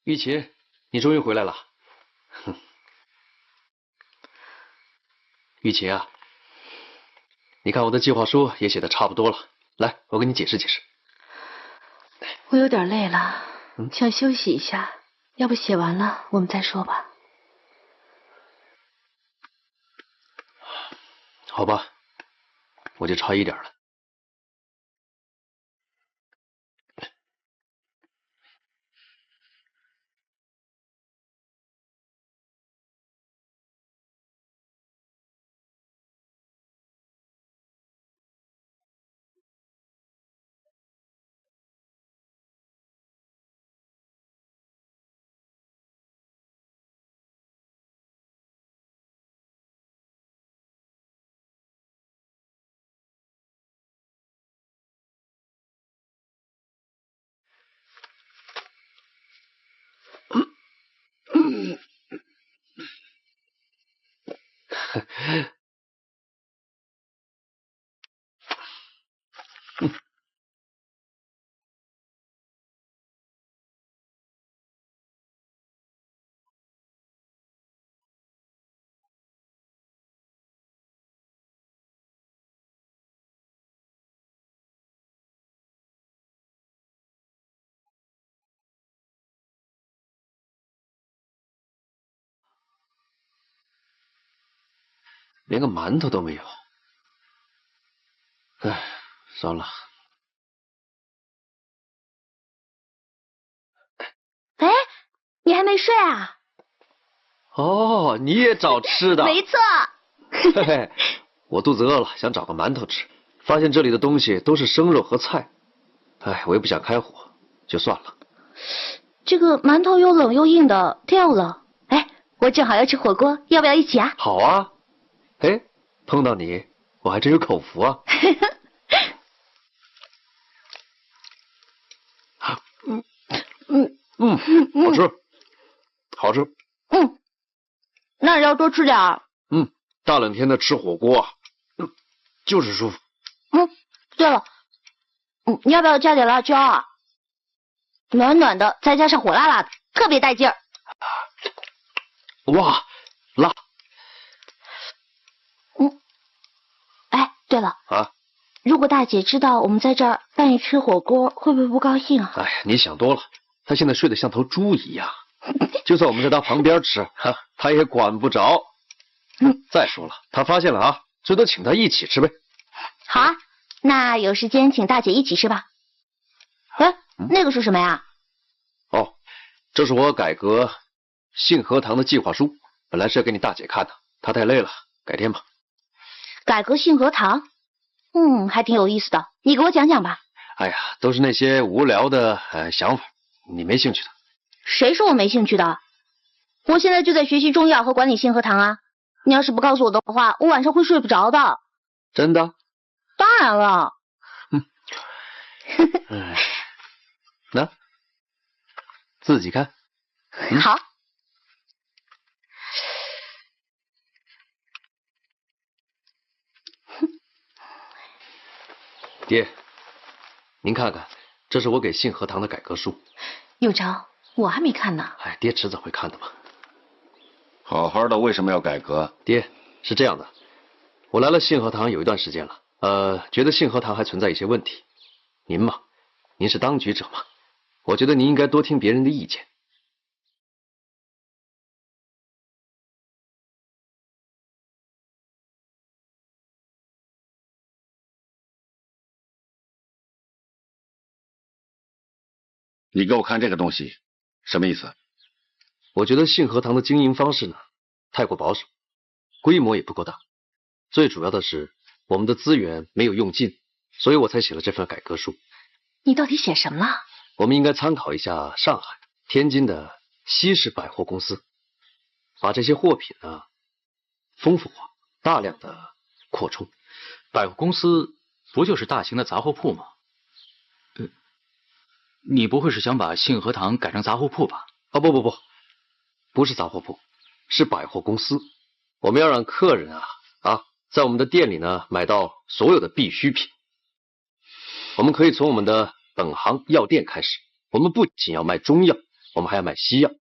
玉琴，你终于回来了。玉琴啊，你看我的计划书也写的差不多了，来，我给你解释解释。我有点累了，想休息一下，要不写完了我们再说吧。好吧，我就差一点了。连个馒头都没有，哎，算了。哎，你还没睡啊？哦，你也找吃的？没错。嘿嘿，我肚子饿了，想找个馒头吃，发现这裡的東西都是生肉和菜，哎，我也不想開火，就算了。這個饅頭又冷又硬的，掉了。哎，我正好要吃火鍋，要不要一起啊？好啊。哎，碰到你，我還真有口福啊。好吃，好吃。那要多吃點兒。大冷天的吃火鍋，就是舒服。對了，你要不要加點辣椒啊？暖暖的，再加上火辣辣的，特別帶勁兒。哇，辣！哎，對了啊，如果大姐知道我們在這兒半夜吃火鍋，會不會不高興啊？哎呀，你想多了，她現在睡得像頭豬一樣，就算我們在她旁邊吃，她也管不着。再說了，她發現了啊，最多請她一起吃唄。好啊，那有時間請大姐一起吃吧。哎，那個是什麼呀？哦，這是我改革信和堂的計劃書，本來是要給你大姐看的，她太累了，改天吧。改革信和堂？還挺有意思的，你給我講講吧。哎呀，都是那些無聊的想法，你沒興趣的。誰說我沒興趣的？我現在就在學習中藥和管理信和堂啊。你要是不告訴我的話，我晚上會睡不着的。真的？當然了。那自己看。好。爹，您看看，這是我給信和堂的改革書。有章，我還沒看呢。哎，爹遲早會看的嘛。好好的，為什麼要改革？爹，是這樣的，我來了信和堂有一段時間了，覺得信和堂還存在一些問題。您嘛，您是當局者嘛，我覺得您應該多聽別人的意見。你給我看這個東西，什麼意思？我覺得信和堂的經營方式呢，太過保守，規模也不夠大，最主要的是我們的資源沒有用盡，所以我才寫了這份改革書。你到底寫什麼了？我們應該參考一下上海、天津的西式百貨公司，把這些貨品呢豐富化，大量的擴充。百貨公司不就是大型的雜貨鋪嗎？你不會是想把信和堂改成雜貨鋪吧？啊，不是雜貨鋪，是百貨公司。我們要讓客人在我們的店裡呢買到所有的必需品。我們可以從我們的本行藥店開始，我們不僅要賣中藥，我們還要卖西药，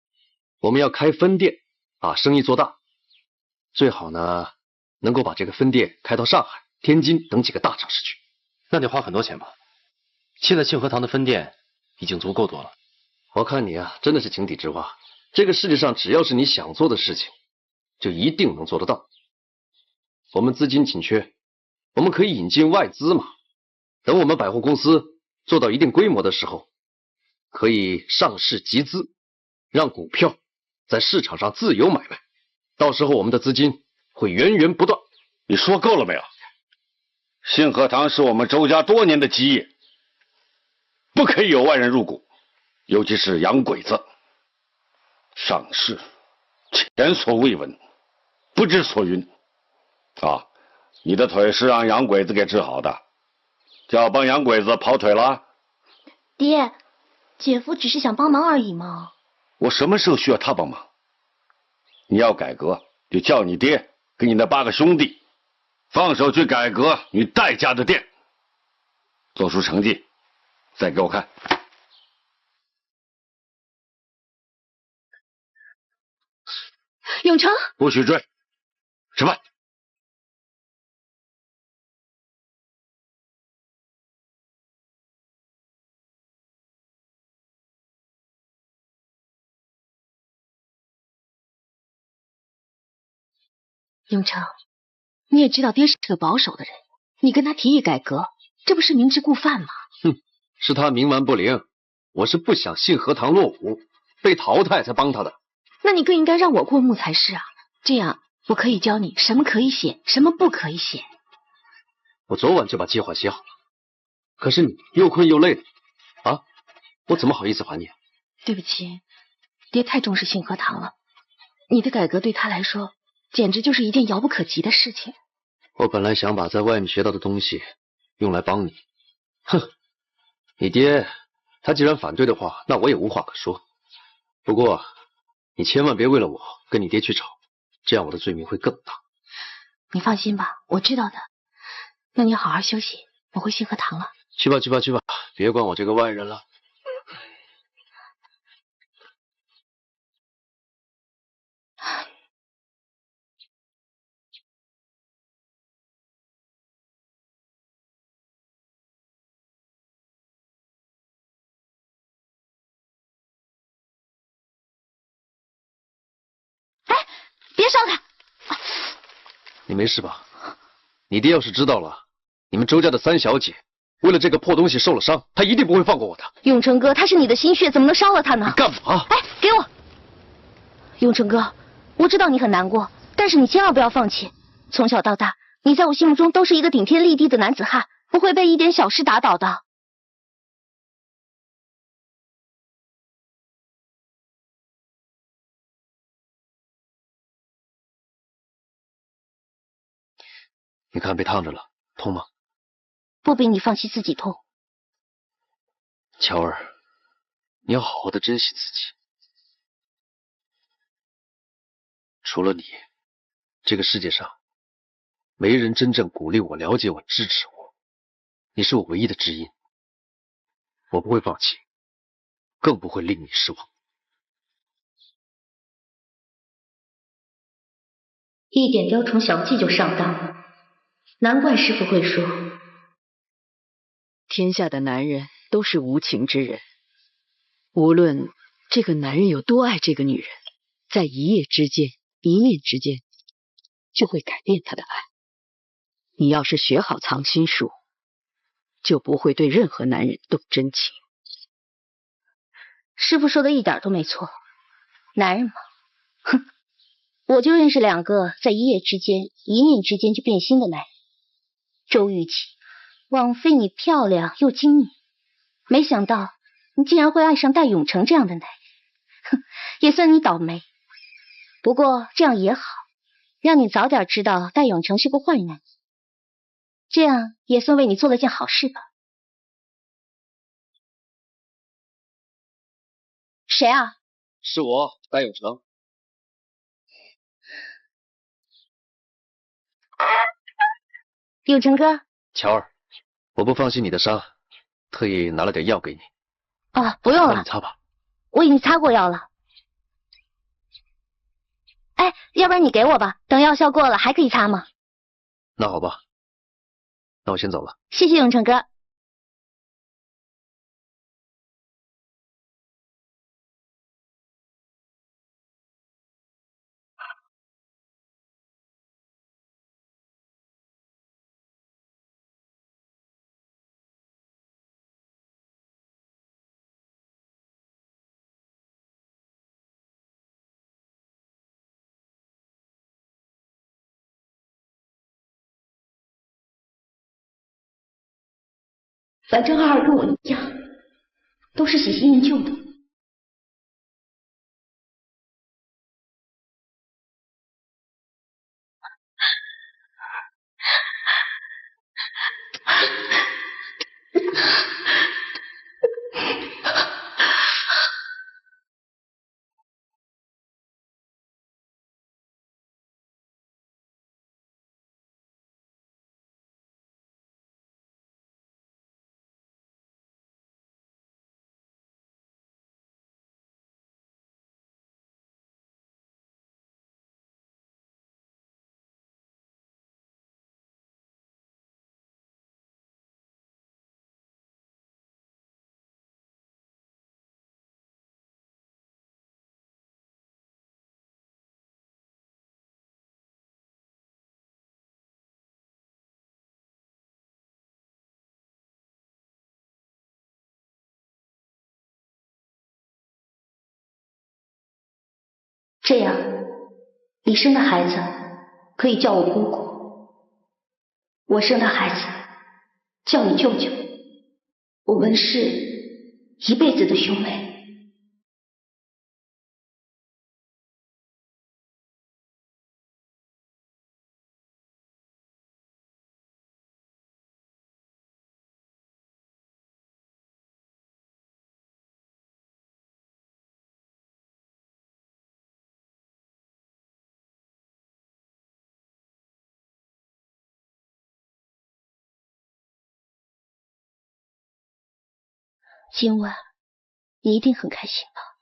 我們要開分店啊，生意做大，最好呢能够把这个分店開到上海、天津等幾個大城市去。那得花很多錢吧？現在信和堂的分店已經足夠多了。我看你啊，真的是井底之蛙。這個世界上只要是你想做的事情，就一定能做得到。我們資金緊缺，我們可以引進外資嘛。等我們百貨公司做到一定規模的時候，可以上市集資，讓股票在市場上自由買賣。到時候我們的資金會源源不斷。你說夠了沒有？信和堂是我們周家多年的基業，不可以有外人入股，尤其是洋鬼子。上市前所未聞，不知所云啊！你的腿是讓洋鬼子給治好的，就要幫洋鬼子跑腿了？爹，姐夫只是想幫忙而已嘛。我什麼時候需要他幫忙？你要改革，就叫你爹跟你那8個兄弟放手去改革你戴家的店，做出成績再給我看。永成，不許追，吃飯。永成，你也知道爹是個保守的人，你跟他提議改革，這不是明知故犯嗎？哼，是他冥頑不靈，我是不想信和堂落伍，被淘汰才幫他的。那你更應該讓我過目才是啊，這樣我可以教你什麼可以寫，什麼不可以寫。我昨晚就把計劃寫好了，可是你又困又累的啊，我怎麼好意思還你？對不起，爹太重視信和堂了，你的改革對他來說簡直就是一件遙不可及的事情。我本來想把在外面學到的東西用來幫你，哼，你爹他既然反對的話，那我也無話可說。不過你千萬別為了我跟你爹去吵，這樣我的罪名會更大。你放心吧，我知道的。那你好好休息，我回信和堂了。去吧去吧去吧，別管我這個外人了。別燒他！你沒事吧？你爹要是知道了，你們周家的3小姐為了這個破東西受了傷，他一定不會放過我的。永成哥，他是你的心血，怎麼能燒了他呢？你幹嘛？哎，給我！永成哥，我知道你很難過，但是你千萬不要放棄。從小到大，你在我心目中都是一個頂天立地的男子漢，不會被一點小事打倒的。你看被燙着了，痛嗎？不比你放棄自己痛。喬兒，你要好好的珍惜自己。除了你，這個世界上沒人真正鼓勵我、了解我、支持我。你是我唯一的知音，我不會放棄，更不會令你失望。一點雕蟲小技就上當了，難怪師父會說，天下的男人都是無情之人，無論這個男人有多愛這個女人，在一夜之間、一念之間，就會改變他的愛。你要是學好藏心術，就不會對任何男人動真情。師父說的一點都沒錯，男人嘛，哼。我就認識2個在一夜之間、一念之間就變心的男人。周玉琪，枉費你漂亮又精明，沒想到你竟然會愛上戴永成這樣的男人，哼，也算你倒霉。不過這樣也好，讓你早點知道戴永成是個壞男人，這樣也算為你做了件好事吧。誰啊？是我，戴永成。永成哥，喬兒，我不放心你的傷，特意拿了點藥給你。啊，不用了，帮你擦吧。我已经擦过药了。哎，要不然你给我吧，等药效过了还可以擦吗？那好吧，那我先走了。谢谢永成哥。反正二跟我一样，都是喜新厌旧的。这样，你生的孩子可以叫我姑姑，我生的孩子叫你舅舅，我们是一輩子的兄妹。今晚你一定很开心吧？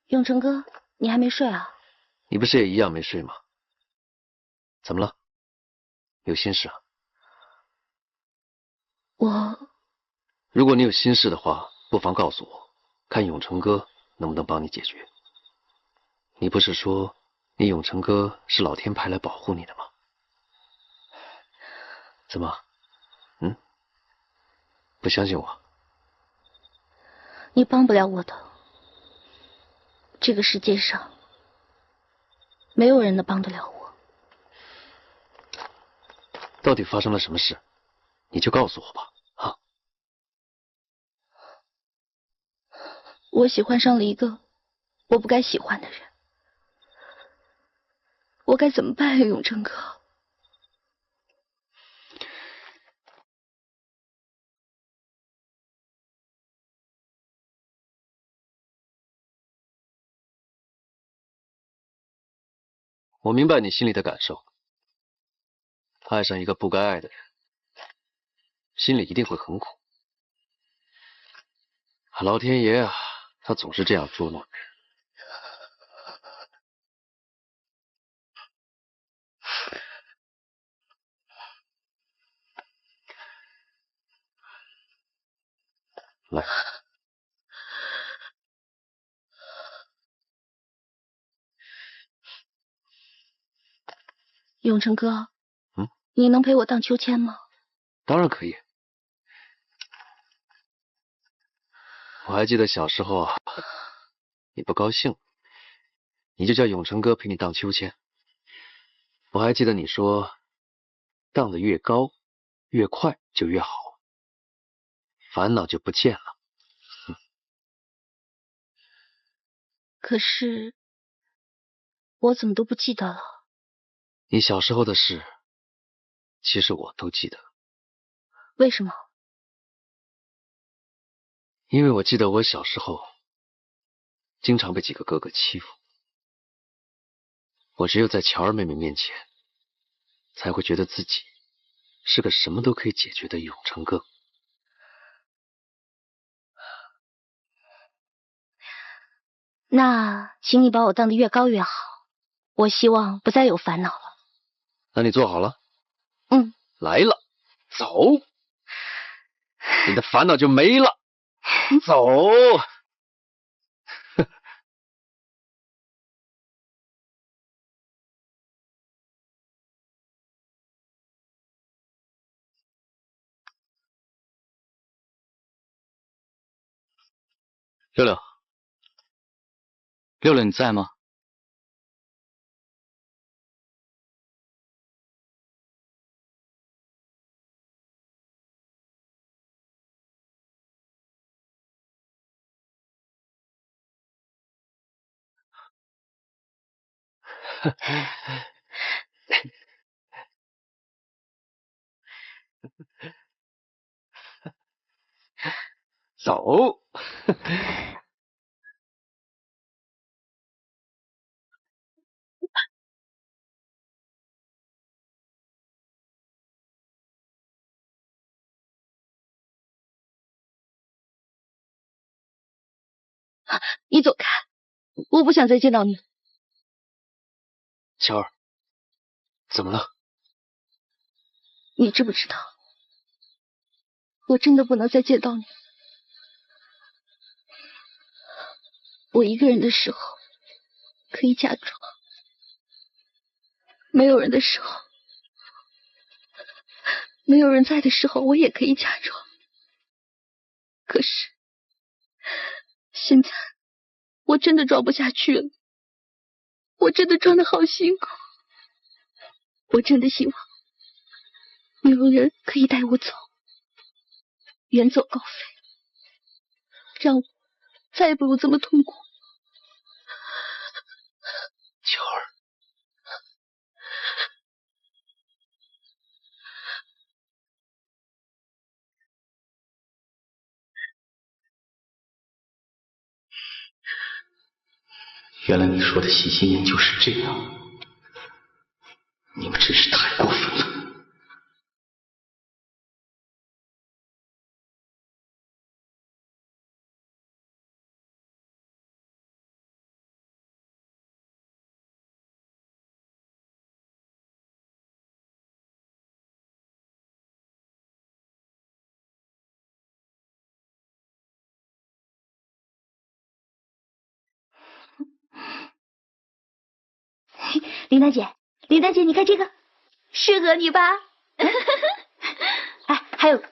永成哥，你还没睡啊？你不是也一样没睡吗？怎么了？有心事啊？如果你有心事的话，不妨告诉我，看永成哥能不能帮你解決。你不是說你永成哥是老天派來保護你的嗎？怎麼？不相信我？你幫不了我的。這個世界上沒有人能幫得了我。到底發生了什麼事？你就告訴我吧。啊！我喜歡上了一個我不該喜歡的人，我該怎麼辦呀，永成哥？我明白你心裡的感受，愛上一個不該愛的人，心裡一定會很苦。老天爺啊，他總是這樣捉弄人。來，永成哥，你能陪我盪秋千嗎？當然可以。我還記得小時候啊，你不高興，你就叫永成哥陪你盪秋千。我還記得你說，盪得越高越快就越好。煩惱就不見了。可是我怎么都不记得了？你小时候的事，其實我都記得。為什麼？因為我記得我小時候經常被幾個哥哥欺負，我只有在喬兒妹妹面前，才會覺得自己是個什麼都可以解決的永成哥。那請你把我當得越高越好，我希望不再有煩惱了。那你做好了？嗯。來了，走，你的煩惱就沒了。走。六六，六六，你在吗？走。你走開，我不想再見到你。喬兒，怎麼了？你知不知道，我真的不能再見到你。我一個人的時候可以假裝，沒有人的時候，沒有人在的時候，我也可以假裝。可是現在我真的裝不下去了，我真的裝得好辛苦。我真的希望有人可以帶我走，遠走高飛，讓我再也不用這麼痛苦。喬兒，原來你說的喜新厭舊是這樣，你們真是太過分了。林丹姐，林丹姐，你看這個，適合你吧？哎，還有，哇，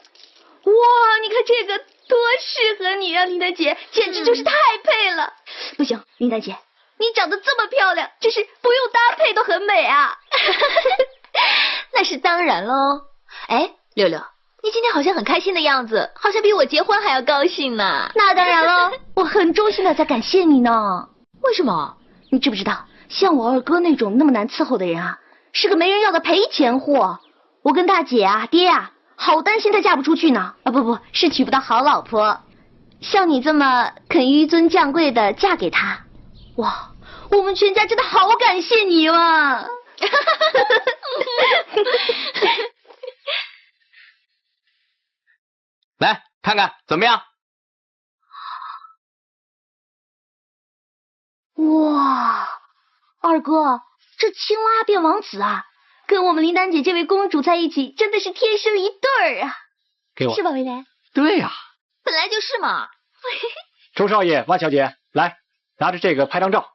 你看這個多適合你啊，林丹姐，簡直就是太配了。不行，林丹姐，你長得這麼漂亮，就是不用搭配都很美啊。那是當然嘍。哎，六六，你今天好像很開心的樣子，好像比我結婚還要高興呢。那當然嘍，我很衷心的在感謝你呢。為什麼？你知不知道？像我二哥那種那麼難伺候的人啊，是個沒人要的賠錢貨。我跟大姐啊、爹啊，好擔心他嫁不出去呢。啊，不，是娶不到好老婆。像你這麼肯紆尊降貴的嫁給他，哇，我們全家真的好感謝你啊！來看看怎麼樣？哇！二哥，這青蛙變王子啊，跟我們林丹姐這位公主在一起，真的是天生一對兒啊！給我是吧，薇薇？對呀，本來就是嘛。周少爺、萬小姐，來，拿着這個拍張照。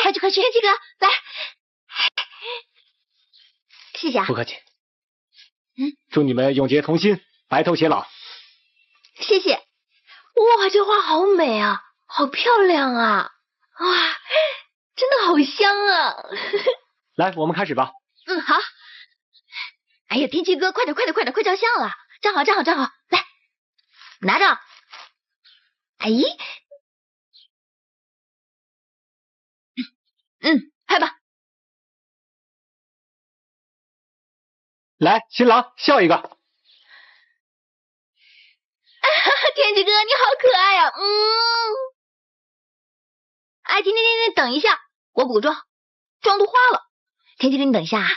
快去，這個來，謝謝啊。不客氣。祝你們永結同心，白頭偕老。謝謝。哇，這花好美啊，好漂亮啊！哇，真的好香啊！來，我們開始吧。好。哎呀，天氣哥，快點，快照相了！站好，來，拿着。哎，拍吧。来，新郎笑一个。天机哥，你好可爱呀！哎，停，等一下，我补妆，妆都花了。天机哥，你等一下啊。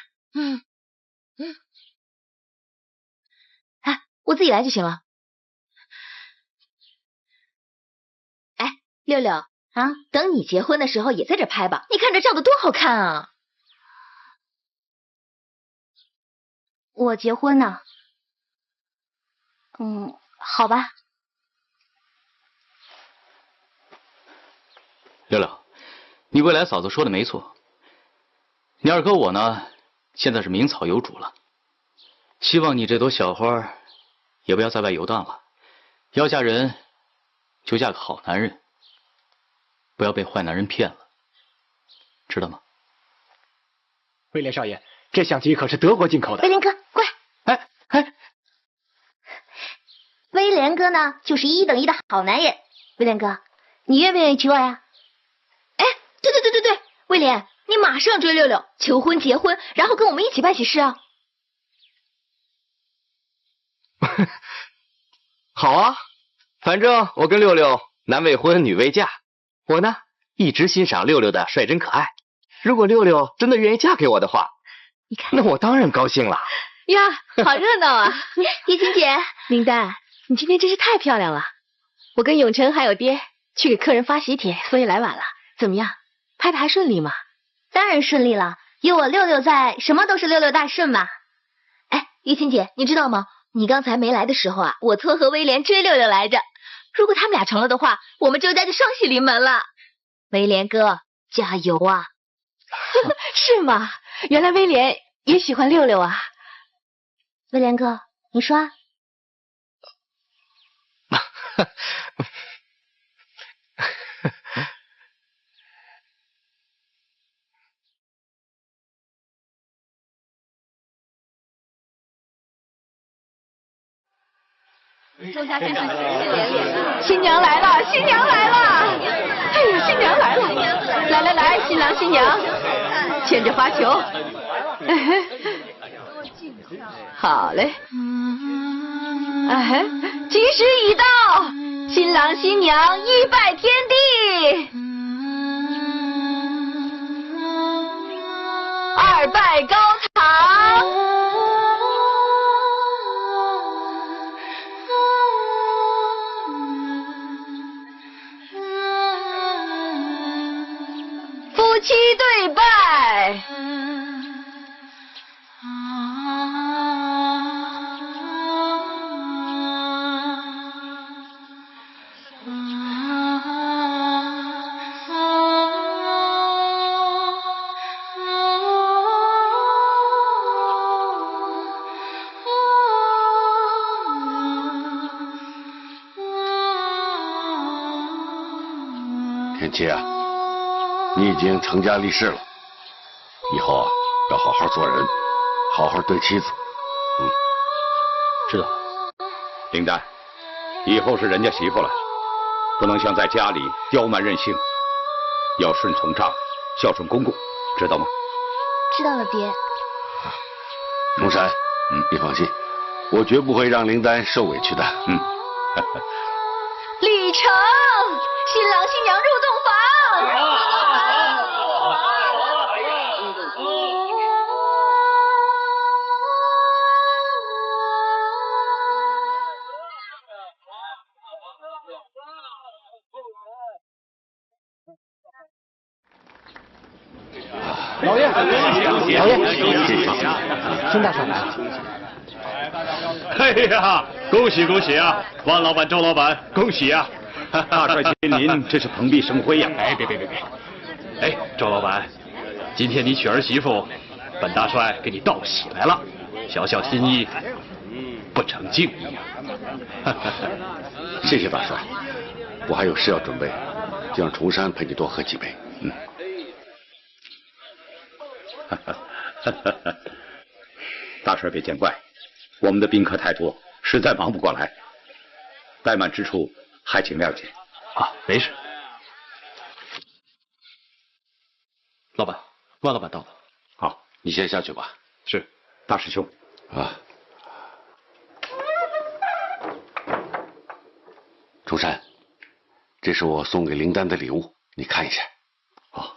哎，我自己来就行了。哎，六六啊，等你结婚的时候也在这拍吧，你看这照的多好看啊！我结婚呢。好吧。六六，你未来嫂子说的没错，你二哥我呢，现在是名草有主了。希望你这朵小花也不要在外游荡了，要嫁人就嫁个好男人，不要被坏男人骗了，知道吗？威廉少爷，这相机可是德国进口的。威廉哥，过来。哎，威廉哥呢，就是1等1的好男人。威廉哥，你愿不愿意娶我呀？哎，对，威廉，你马上追六六，求婚结婚，然后跟我们一起办喜事啊！好啊，反正我跟六六男未婚女未嫁，我呢一直欣賞六六的率真可愛。如果六六真的願意嫁給我的話，你看，那我當然高興了。呀，好熱鬧啊！葉青姐，林丹，你今天真是太漂亮了。我跟永成還有爹去給客人發喜帖，所以來晚了。怎麼樣？拍的還順利嗎？當然順利了，有我六六在，什麼都是六六大順嘛。哎，葉青姐，你知道嗎？你剛才沒來的時候啊，我撮合威廉追六六來着。如果他們倆成了的話，我們周家就雙喜臨門了。威廉哥，加油啊！是嗎？原來威廉也喜歡六六啊。威廉哥，你說啊。新娘來了，新娘來了！哎呀，新娘來了！來，新郎新娘牽着花球。好嘞。哎，吉時已到，新郎新娘一拜天地，二拜高堂。夫妻對拜。天琪啊，你已經成家立室了，以後啊要好好做人，好好對妻子。知道了。林丹，以後是人家媳婦了，不能像在家裡刁蠻任性，要順從丈夫，孝順公公，知道嗎？知道了，爹。龍山，你放心，我絕不會讓林丹受委屈的。禮成，新郎新娘入洞房。老爷，孙大帅来了。哎呀，恭喜恭喜啊！万老板、周老板，恭喜啊！大帅亲临，这是蓬蓽生辉呀！哎，别！哎，周老板，今天你娶兒媳婦，本大帥給你道喜來了，小小心意，不成敬意啊！謝謝大帥，我還有事要準備，就讓崇山陪你多喝幾杯。大帥別見怪，我們的賓客太多，實在忙不過來。怠慢之處，還請諒解。啊，没事。老板，万老板到了。好，你先下去吧。是，大师兄。啊，中山，这是我送给灵丹的礼物，你看一下。哦。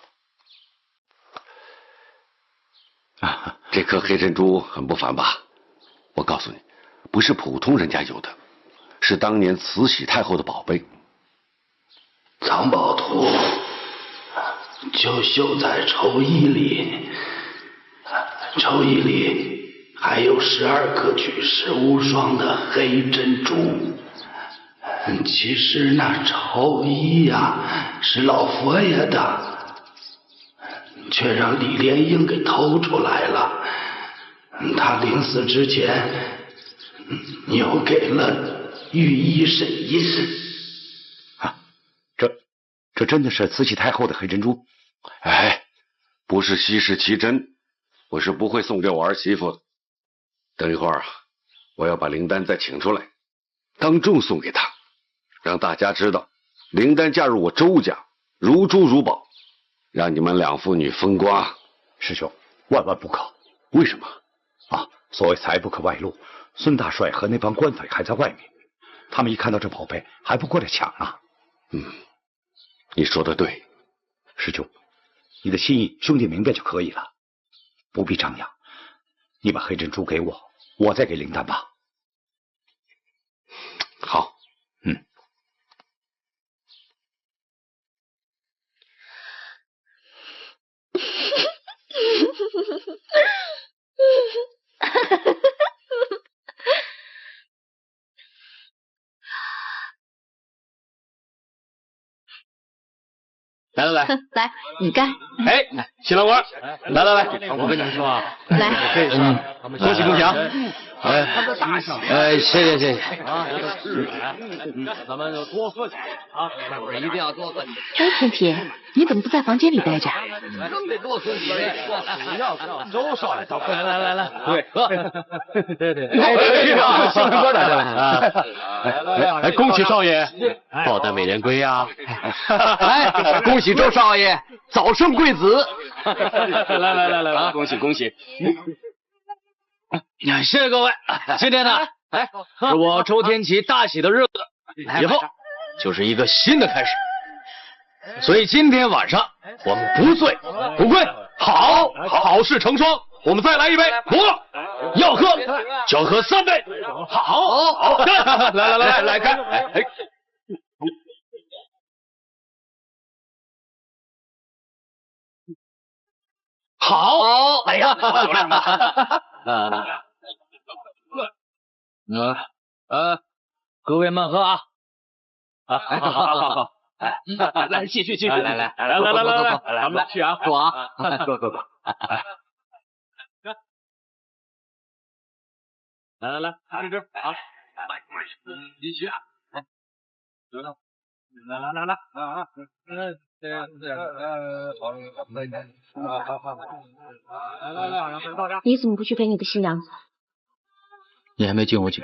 啊，这颗黑珍珠很不凡吧？我告诉你，不是普通人家有的，是当年慈禧太后的宝贝。藏宝图就绣在绸衣里，绸衣里还有12颗举世无双的黑珍珠。其實那绸衣呀，是老佛爺的，卻讓李蓮英給偷出來了。他臨死之前又給了御醫沈印。這真的是慈禧太後的黑珍珠？哎，不是稀世奇珍，我是不會送給我兒媳婦的。等一會兒啊，我要把靈丹再請出來，當眾送給她，讓大家知道靈丹嫁入我周家如珠如寶，讓你們兩父女風光。師兄，萬萬不可！為什麼？啊，所謂財不可外露，孫大帥和那幫官匪還在外面，他們一看到這寶貝，還不過來搶啊？你說的對，師兄，你的心意兄弟明白就可以了，不必張揚。你把黑珍珠給我，我再給靈丹吧。好，来，来，你干。哎，新郎官，来，我跟你们说啊，来，恭喜啊！谢謝。咱們就多喝點啊，待會兒一定要多喝點。哎，天鐵，你怎麼不在房間裡待着？更得多喝幾杯。不要，周少爺，來，對，喝。對。新郎官來，恭喜少爺抱得美人歸呀！哎，恭喜周少爺早生貴子！來，恭喜！謝謝各位，今天呢，是我周天齊大喜的日子，以後就是一個新的開始。所以今天晚上我們不醉不歸，好事成雙。我們再來一杯，不，要喝就喝3杯。好，幹！來幹！哎。好，哎呀，各位慢喝啊！好，來繼續，來，咱們去啊，坐啊，坐，來，吃，好，繼續啊，來，你怎麼不去陪你的新娘子？你還沒敬我酒。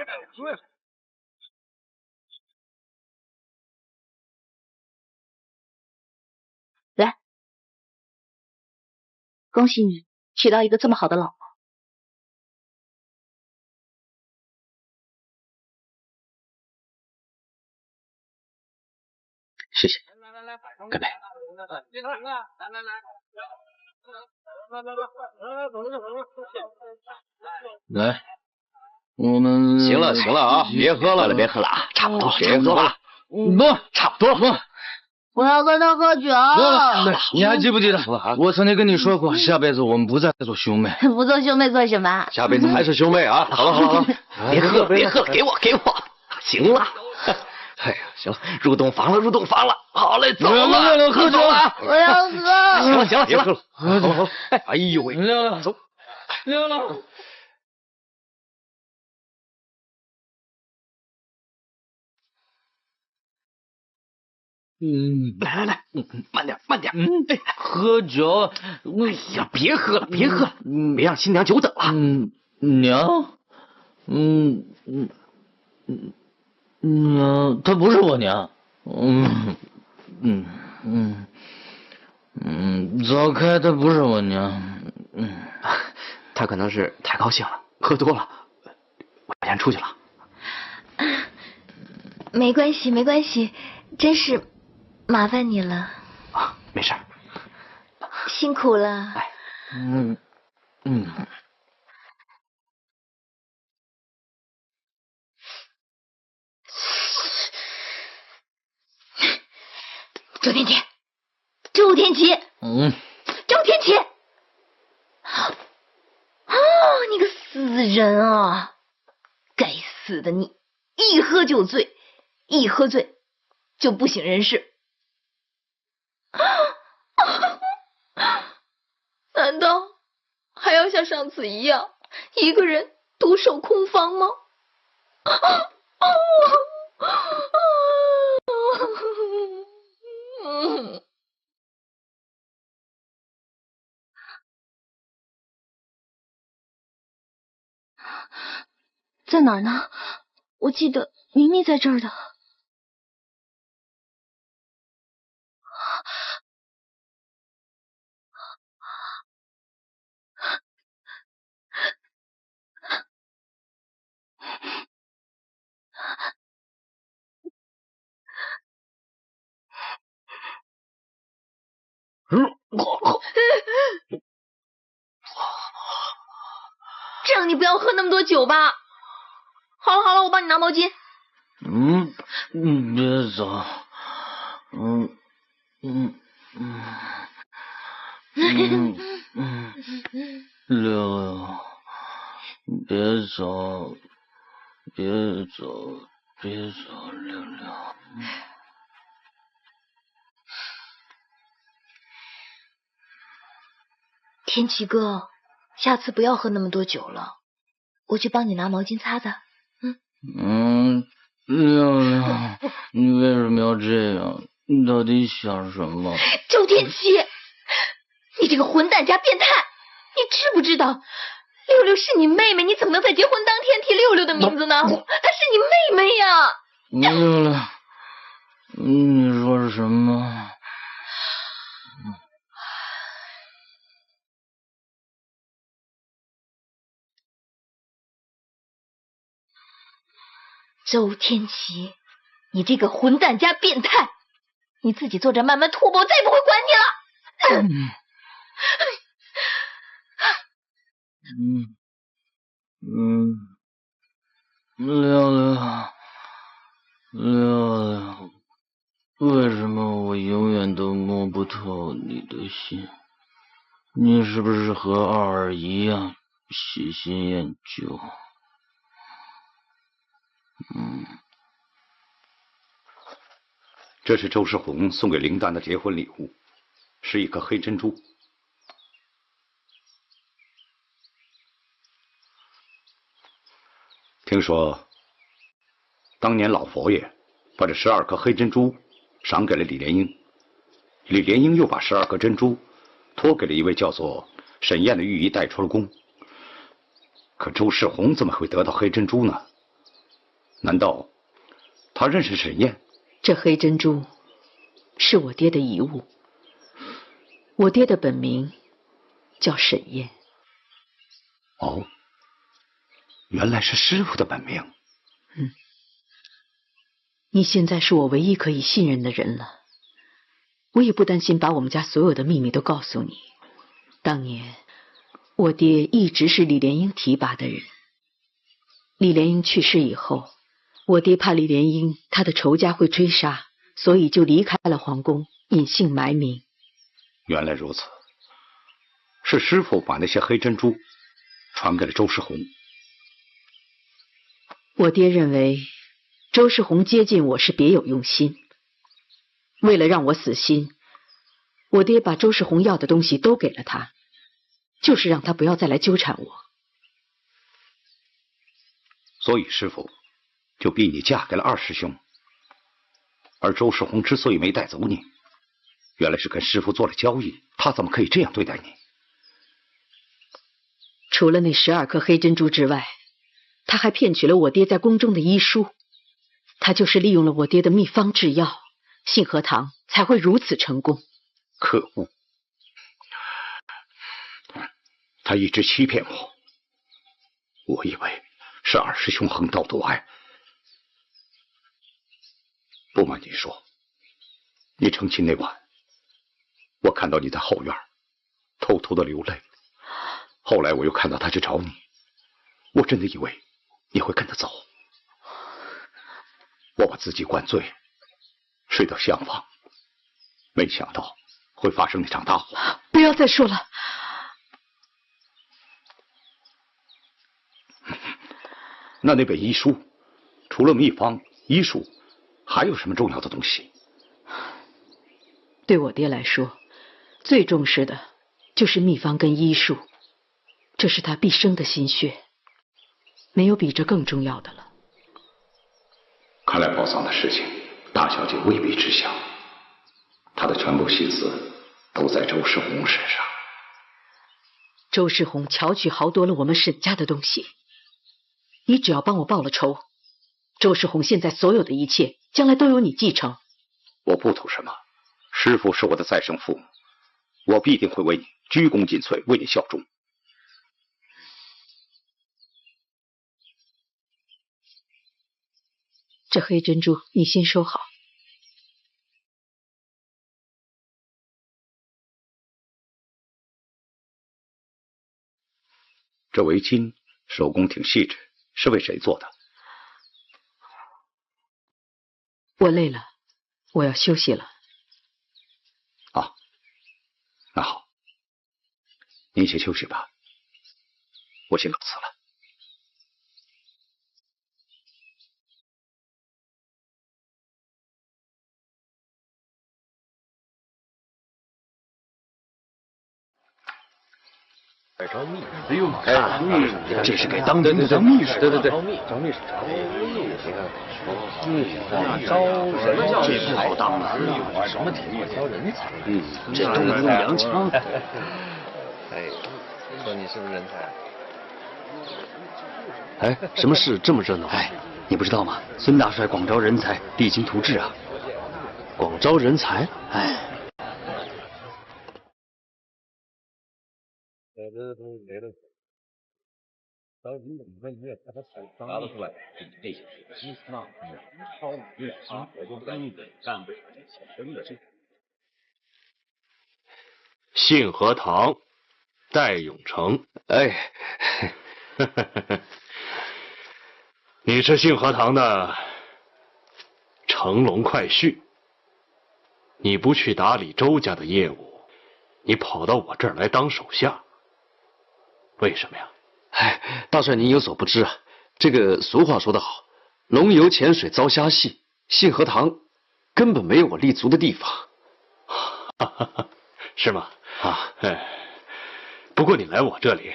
來，恭喜你娶到一個這麼好的老婆。謝謝，乾杯。來，我們行了啊，別喝了啊，差不多，別喝了，差不多了。我要跟他喝酒。你還記不記得我曾經跟你說過，下輩子我們不再做兄妹。不做兄妹做什麼？下輩子還是兄妹啊！好了，別喝了，給我。行了。哎呀，行了，入洞房了，好嘞，走了，喝酒了，我要喝。行了，別喝了，好了，哎呦喂，走，来，慢點，喝酒，哎呀，別喝了，別讓新娘久等了。娘，娘，她不是我娘。走开，她不是我娘。她可能是太高兴了，喝多了，我先出去了。没关系，没关系，真是麻烦你了。啊，没事。辛苦了。哎，周天启，周天启，周天启，你个死人啊！该死的你，一喝就醉，一喝醉就不省人事。难道还要像上次一样，一个人独守空房吗？在哪儿呢？我记得明明在这儿的。这样你不要喝那么多酒吧。好了好了，我帮你拿毛巾。别走。六六，别走，别走，别走，六六。天启哥，下次不要喝那么多酒了，我去帮你拿毛巾擦擦。六六，你为什么要这樣？你到底想什麼？周天启，你這個混蛋加變態，你知不知道六六是你妹妹，你怎麼能在結婚當天提六六的名字呢？她是你妹妹呀！六六，你說什麼？周天啟，你這個混蛋加變態，你自己坐着慢慢吐吧，我再也不會管你了。六六，為什麼我永遠都摸不透你的心？你是不是和二兒一樣喜新厭舊？這是周世宏送給林丹的結婚禮物，是一顆黑珍珠。聽說當年老佛爺把這12顆黑珍珠賞給了李蓮英，李蓮英又把12顆珍珠托給了一位叫做沈燕的御醫帶出了宮。可周世宏怎麼會得到黑珍珠呢？難道他認識沈燕？這黑珍珠是我爹的遺物，我爹的本名叫沈燕。哦，原來是師傅的本名。你現在是我唯一可以信任的人了，我也不擔心把我們家所有的秘密都告訴你。當年我爹一直是李蓮英提拔的人，李蓮英去世以後，我爹怕李蓮英他的仇家會追殺，所以就離開了皇宮，隱姓埋名。原來如此，是師傅把那些黑珍珠傳給了周世宏。我爹認為周世宏接近我是別有用心，為了讓我死心，我爹把周世宏要的東西都給了他，就是讓他不要再來糾纏我。所以師傅就逼你嫁給了二師兄，而周世宏之所以沒帶走你，原來是跟師傅做了交易，他怎麼可以這樣對待你？除了那12顆黑珍珠之外，他還騙取了我爹在宮中的醫書。他就是利用了我爹的秘方制药，信和堂才会如此成功。可惡！他一直欺骗我，我以为是二师兄横刀夺爱。不瞒你说，你成亲那晚，我看到你在后院偷偷的流泪。后来我又看到他去找你，我真的以为你会跟他走。我把自己灌醉，睡到厢房，没想到会发生那场大火。不要再说了。那本医书，除了秘方、医术，还有什么重要的东西？对我爹来说，最重视的就是秘方跟医术，这是他毕生的心血，没有比这更重要的了。看来宝藏的事情，大小姐未必知晓，她的全部心思都在周世宏身上。周世宏巧取豪夺了我们沈家的东西，你只要帮我报了仇，周世宏现在所有的一切，将来都由你继承。我不图什么，师父是我的再生父母，我必定会为你鞠躬尽瘁，为你效忠。这黑珍珠你先收好。这围巾手工挺细致，是为谁做的？我累了，我要休息了。啊，那好，您先休息吧，我先告辞了。招秘书，哎呦，这是给当年的当秘书，对，招秘书，招人，这不好当啊！什么铁路挑人才？这东风洋枪，哎，说你是不是人才？哎，什么事这么热闹？哎，你不知道吗？孙大帅广招人才，励精图治啊！广招人才？哎。拿得出来，这些是那超越啊，我就不敢干不了，真的是。信和堂，戴永成，哎，你是信和堂的乘龙快婿，你不去打理周家的业务，你跑到我这儿来当手下，为什么呀？哎，大帅您有所不知啊，这个俗话说得好，龙游浅水遭虾戏，信和堂根本没有我立足的地方。是吗？啊，哎，不过你来我这里，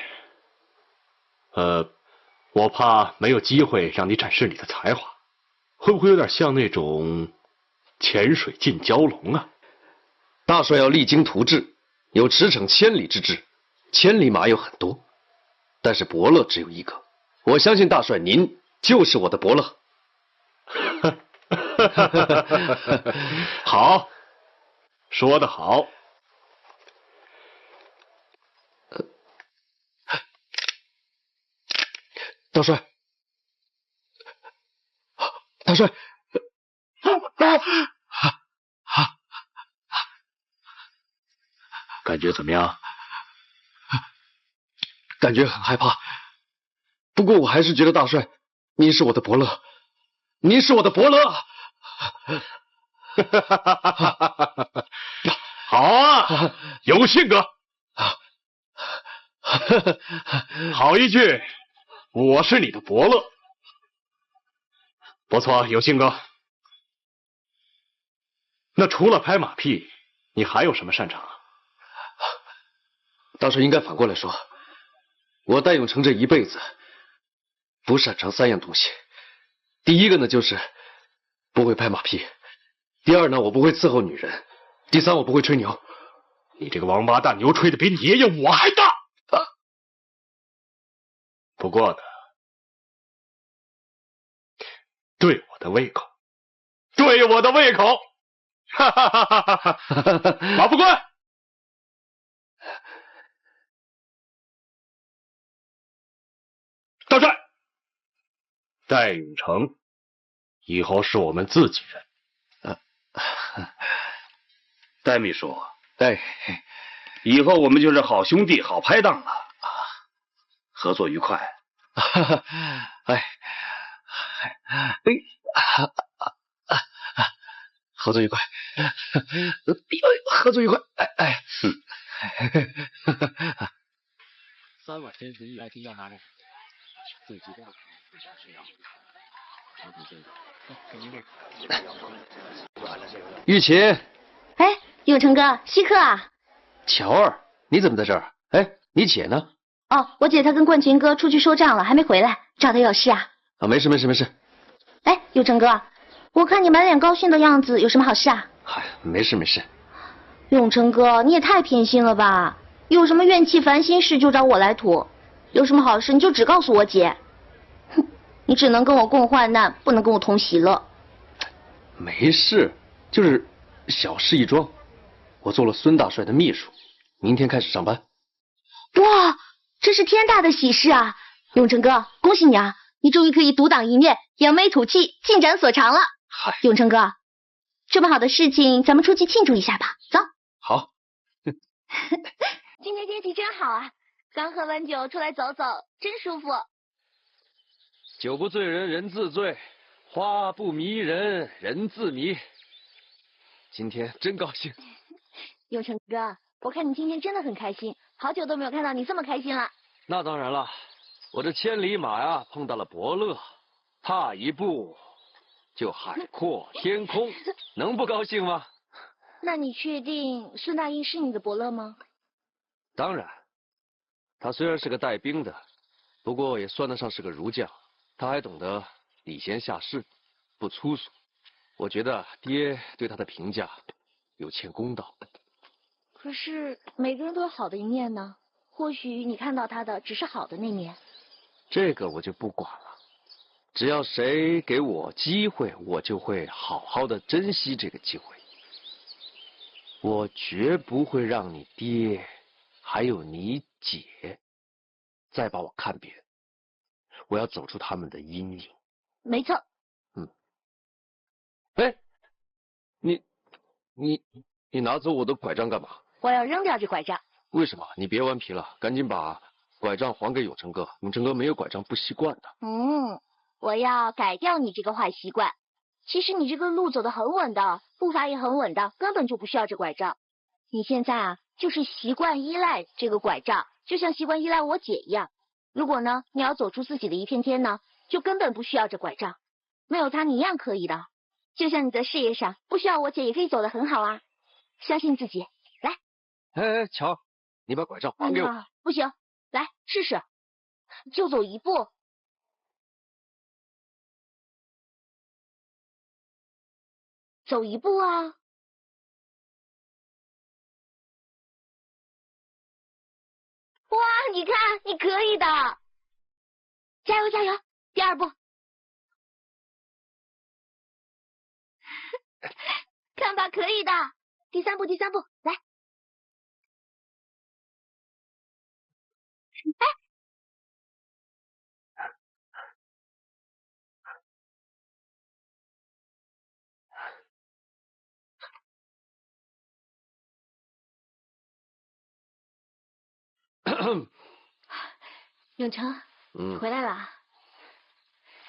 我怕没有机会让你展示你的才华，会不会有点像那种潜水进蛟龙啊？大帅要励精图治，有驰骋千里之志，千里馬有很多。但是伯樂只有一個，我相信大帥您就是我的伯樂。好，說得好。大帥，大帥，感覺怎麼樣？感覺很害怕，不過我還是覺得大帥，您是我的伯樂，您是我的伯樂。好啊，有性格。好一句，我是你的伯樂。不錯，有性格。那除了拍馬屁，你還有什麼擅長啊？大帥應該反過來說。我戴永成這一輩子不擅長3樣東西，第一個呢就是不會拍馬屁，第二呢我不會伺候女人，第三我不會吹牛。你這個王八蛋，牛吹的比你爺爺我還大啊！不過呢，對我的胃口。对我的胃口。哈哈哈哈哈！马副官，大帅，戴永成以后是我们自己人。戴秘书，以后我们就是好兄弟、好拍档了啊！合作愉快。合作愉快，合作愉快。3万天神玉来听到哪里？最激动。玉琴，哎，永成哥，稀客啊！乔儿，你怎么在这儿？哎，你姐呢？哦，我姐她跟冠群哥出去收账了，还没回来，找她有事啊？啊，没事。哎，永成哥，我看你满脸高兴的样子，有什么好事啊？嗨，没事。永成哥，你也太偏心了吧！有什么怨气烦心事就找我来吐，有什么好事你就只告诉我姐。哼，你只能跟我共患难，不能跟我同喜乐。没事，就是小事一桩。我做了孙大帅的秘书，明天開始上班。哇，這是天大的喜事啊！永成哥，恭喜你啊！你終於可以獨當一面，揚眉吐氣，盡展所長了。嗨，永成哥，這麼好的事情，咱們出去慶祝一下吧。走。好。今天天氣真好啊！剛喝完酒出來走走，真舒服。酒不醉人人自醉，花不迷人人自迷。今天真高興。永成哥，我看你今天真的很開心，好久都沒有看到你這麼開心了。那當然了，我這千里馬呀碰到了伯樂，踏一步就海闊天空，能不高興嗎？那你確定孫大英是你的伯樂嗎？當然，他雖然是個帶兵的，不過也算得上是個儒將，他還懂得禮賢下士，不粗俗。我覺得爹對他的評價有欠公道。可是每個人都有好的一面呢，或許你看到他的只是好的那面。這個我就不管了，只要誰給我機會，我就會好好的珍惜這個機會。我絕不會讓你爹還有你姐再把我看扁，我要走出他們的陰影。沒錯。哎，你拿走我的拐杖幹嘛？我要扔掉這拐杖。為什麼？你別頑皮了，趕緊把拐杖還給永成哥。永成哥沒有拐杖不習慣的。我要改掉你這個壞習慣。其實你這個路走得很穩的，步伐也很穩的，根本就不需要這拐杖。你現在啊，就是習慣依賴這個拐杖，就像習慣依賴我姐一樣。如果呢，你要走出自己的一片天呢，就根本不需要這拐杖。沒有它，你一樣可以的。就像你在事業上，不需要我姐也可以走得很好啊。相信自己，來。哎，喬，你把拐杖還給我。不行，來試試，就走一步。走一步啊！哇，你看，你可以的，加油加油！第二步，看吧，可以的。第三步，來。哎。永成，回來了。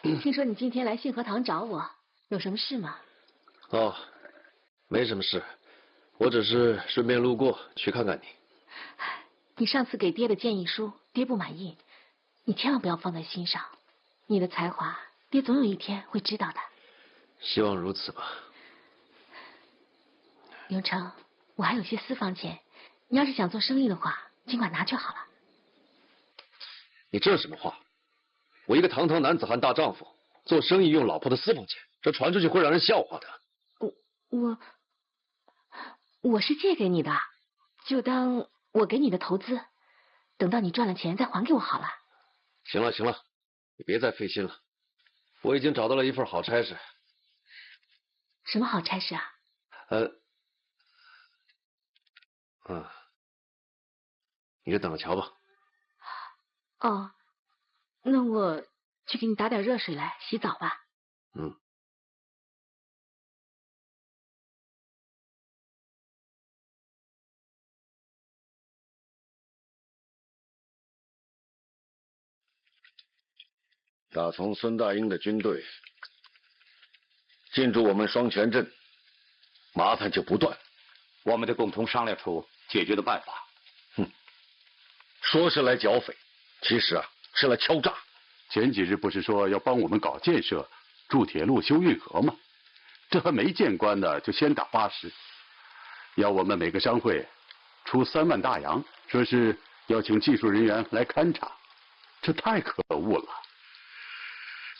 聽說你今天來信和堂找我，有什麼事嗎？哦，沒什麼事，我只是順便路過去看看你。你上次給爹的建議書，爹不滿意，你千萬不要放在心上。你的才華，爹總有一天會知道的。希望如此吧。永成，我還有些私房錢，你要是想做生意的話，儘管拿就好了。你這什麼話？我一個堂堂男子漢大丈夫，做生意用老婆的私房錢，這傳出去會讓人笑話的。我是借給你的，就當我給你的投資，等到你賺了錢再還給我好了。行了，你別再費心了，我已經找到了一份好差事，什么好差事啊？你就等着瞧吧。哦，那我去给你打点热水来洗澡吧。嗯。打从孙大英的军队进驻我们双泉镇，麻煩就不断。我们得共同商量出解決的辦法。說是來剿匪，其實是來敲詐。前幾日不是說要幫我們搞建設、築鐵路、修運河嗎？這還沒見官呢，就先打80，要我們每個商會出3萬大洋，說是要請技術人員來勘察，這太可惡了。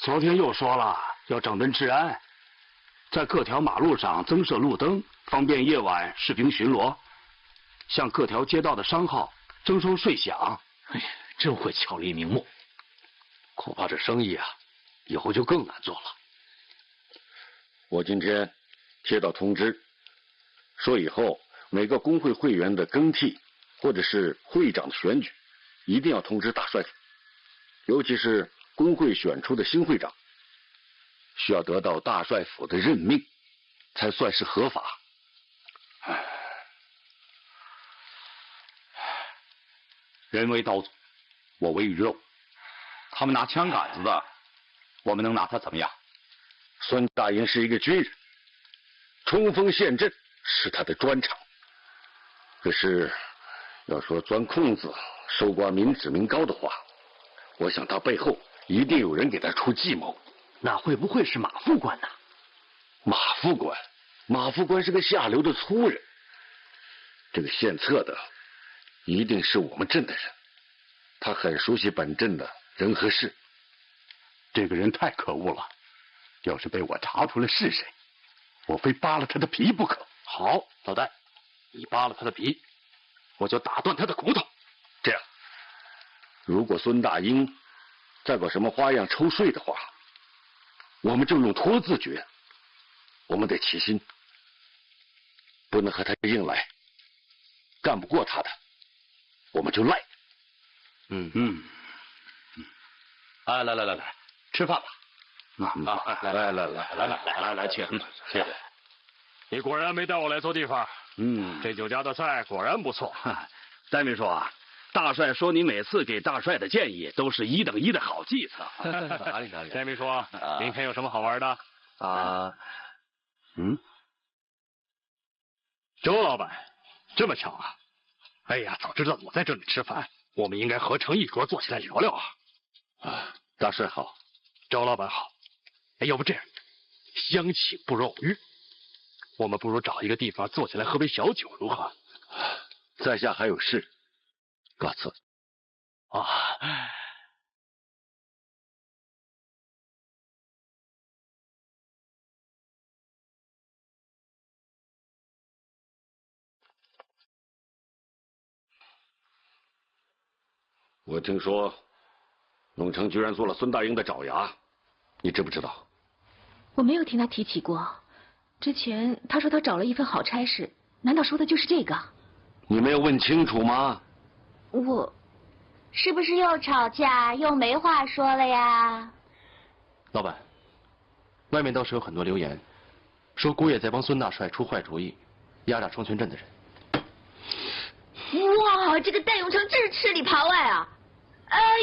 昨天又說了要整頓治安，在各條馬路上增設路燈，方便夜晚士兵巡邏，向各條街道的商號徵收稅餉。哎呀，真會巧立名目，恐怕這生意以後就更難做了。我今天接到通知，說以後每個工會會員的更替，或者是會長的選舉，一定要通知大帥府，尤其是工會選出的新會長，需要得到大帥府的任命，才算是合法。人為刀俎，我為魚肉。他們拿槍桿子的，我們能拿他怎麼樣？孫大英是一個軍人，衝鋒陷陣是他的專長。可是要說鑽空子、搜刮民脂民膏的話，我想他背後一定有人給他出計謀。那會不會是馬副官呢？馬副官是個下流的粗人。這個獻策的一定是我們鎮的人，他很熟悉本鎮的人和事。這個人太可惡了，要是被我查出來是誰，我非扒了他的皮不可。好，老戴，你扒了他的皮，我就打斷他的骨頭。這樣，如果孫大英再搞什麼花樣抽稅的話，我們就用拖字訣。我們得齊心，不能和他硬來，幹不過他的，我們就賴。哎，來，吃飯吧。來，請。謝謝。你果然沒帶我來錯地方。這酒家的菜果然不錯。戴秘書啊，大帥說你每次給大帥的建議都是1等1的好計策。哪裡？戴秘書，明天有什麼好玩的？周老闆，這麼巧啊！哎呀，早知道我在這裡吃飯，我們應該合成一桌坐起來聊聊啊！大帥好，周老闆好。哎，要不這樣，相請不如偶遇，我們不如找一個地方坐起來喝杯小酒，如何？在下還有事，告辭。我聽說永成居然做了孫大英的爪牙，你知不知道？我沒有聽他提起過，之前他說他找了一份好差事，難道說的就是這個？你沒有問清楚嗎？我是不是又吵架又沒話說了呀？老闆，外面倒是有很多流言，說姑爺在幫孫大帥出壞主意，壓榨雙泉鎮的人。哇，這個戴永成真是吃裡扒外啊！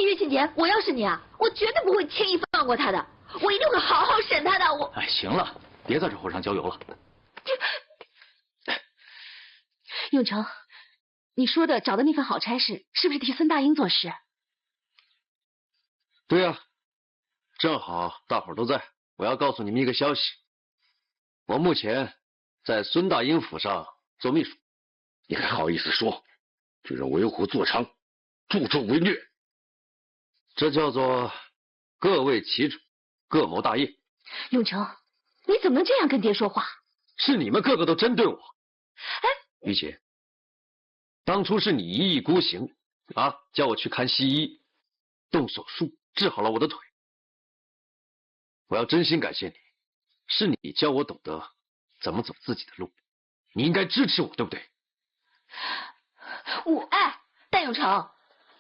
玉清姐，我要是你啊，我絕對不會輕易放過他的，我一定會好好審他的。哎，行了，別在這火上澆油了。永成，你說的找的那份好差事，是不是替孫大英做事？對呀，正好大夥都在，我要告訴你們一個消息，我目前在孫大英府上做秘書。你還好意思說？這人為虎作倀，助紂為虐，這叫做各為其主，各謀大業。永成，你怎麼能這樣跟爹說話？是你們個個都針對我。哎，於姐，當初是你一意孤行啊，叫我去看西醫，動手術治好了我的腿。我要真心感謝你，是你教我懂得怎么走自己的路，你应该支持我，对不对？戴永成，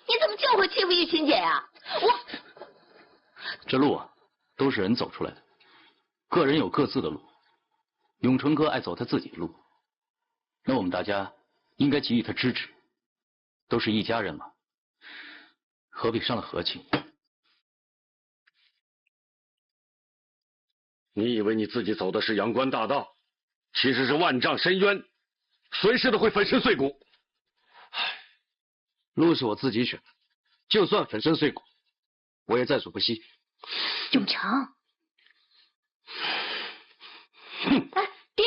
你怎么就会欺负玉琴姐呀？这路啊，都是人走出来的，个人有各自的路。永成哥爱走他自己的路，那我们大家应该给予他支持，都是一家人嘛，何必伤了和气？你以为你自己走的是阳关大道，其实是万丈深渊，随时都会粉身碎骨。路是我自己选的，就算粉身碎骨，我也在所不惜。永成，哎，爹！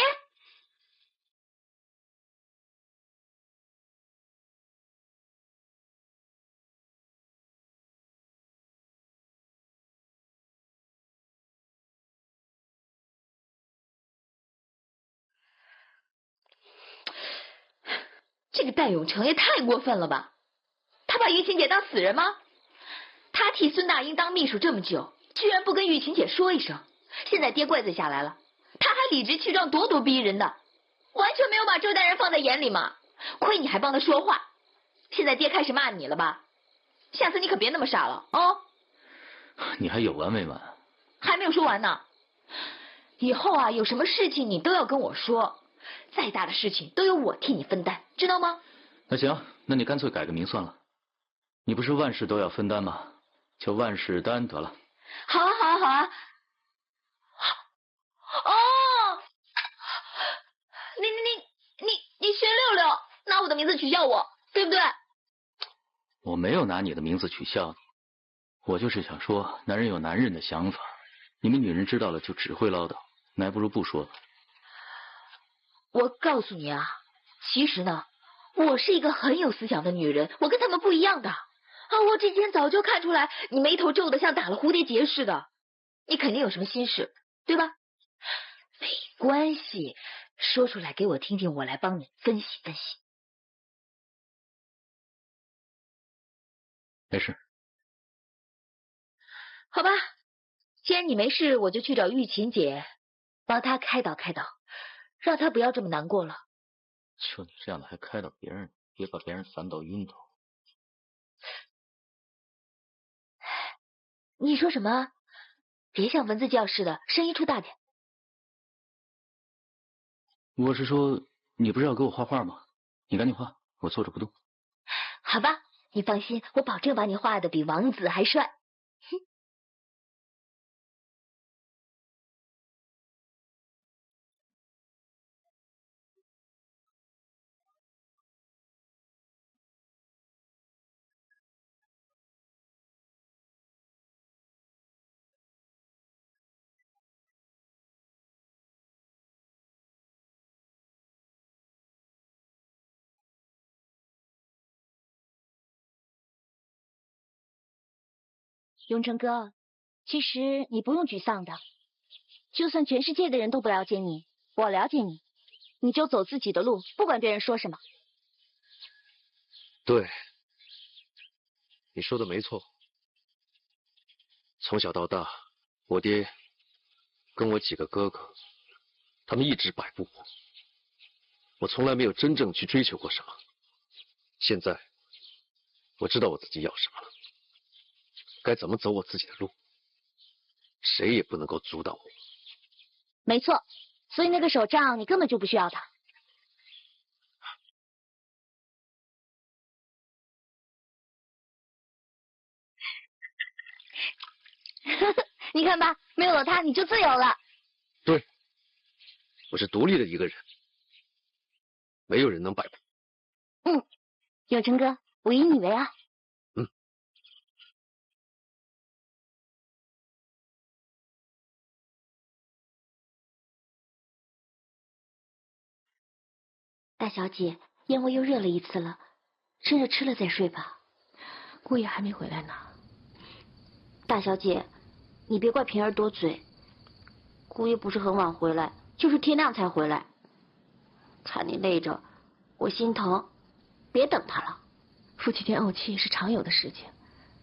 这个戴永成也太过分了吧！他把玉琴姐当死人吗？他替孙大英当秘书这么久，居然不跟玉琴姐说一声，现在爹怪罪下来了，他还理直气壮、咄咄逼人的，完全没有把周大人放在眼里嘛！亏你还帮他说话，现在爹開始罵你了吧？下次你可別那麼傻了哦！你還有完沒完？還沒有說完呢。以後啊，有什麼事情你都要跟我說，再大的事情都由我替你分擔，知道嗎？那行，那你乾脆改個名算了。你不是萬事都要分擔嗎？就萬事擔得了。好啊，好啊，好啊。哦，你學六六，拿我的名字取笑我，對不對？我沒有拿你的名字取笑你，我就是想說，男人有男人的想法，你們女人知道了就只會嘮叨，那還不如不說了。我告訴你啊，其實呢，我是一個很有思想的女人，我跟他們不一樣的。我之前早就看出來，你眉頭皺得像打了蝴蝶結似的，你肯定有什麼心事，對吧？沒關係，說出來給我聽聽，我來幫你分析分析。沒事。好吧，既然你沒事，我就去找玉琴姐，幫她開導開導，讓她不要這麼難過了。就你這樣的還開導別人，別把別人煩到暈頭。你說什麼？別像蚊子叫似的，聲音出大點。我是說，你不是要給我畫畫嗎？你趕緊畫，我坐着不動。好吧，你放心，我保證把你畫的比王子還帥。永成哥，其實你不用沮喪的，就算全世界的人都不了解你，我了解你，你就走自己的路，不管別人說什麼。對，你說的沒錯。從小到大，我爹跟我幾個哥哥，他們一直擺布我，我從來沒有真正去追求過什麼。現在，我知道我自己要什麼了。該怎麼走我自己的路，誰也不能夠阻擋我。沒錯，所以那個手杖你根本就不需要它。你看吧，沒有了它你就自由了。對，我是獨立的一個人，沒有人能擺布。永成哥，我以你為傲。大小姐，燕窩又熱了一次了，趁熱吃了再睡吧。姑爺還沒回來呢。大小姐，你別怪平兒多嘴，姑爺不是很晚回來，就是天亮才回來。看你累着，我心疼，別等他了。夫妻間慪氣是常有的事情，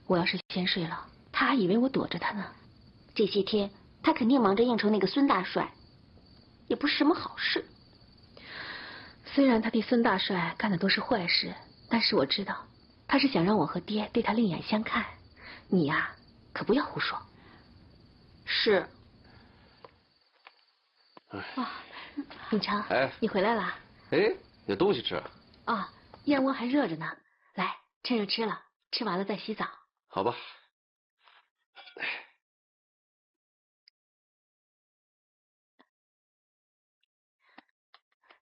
我要是先睡了，他還以為我躲着他呢。這些天他肯定忙着應酬那個孫大帥，也不是什麼好事。虽然他替孙大帅干的都是坏事，但是我知道他是想让我和爹对他另眼相看。你呀，可不要胡说。是。哇，秉成，哎，你回来了。哎，有东西吃。啊，燕窝还热着呢，来，趁热吃了，吃完了再洗澡。好吧。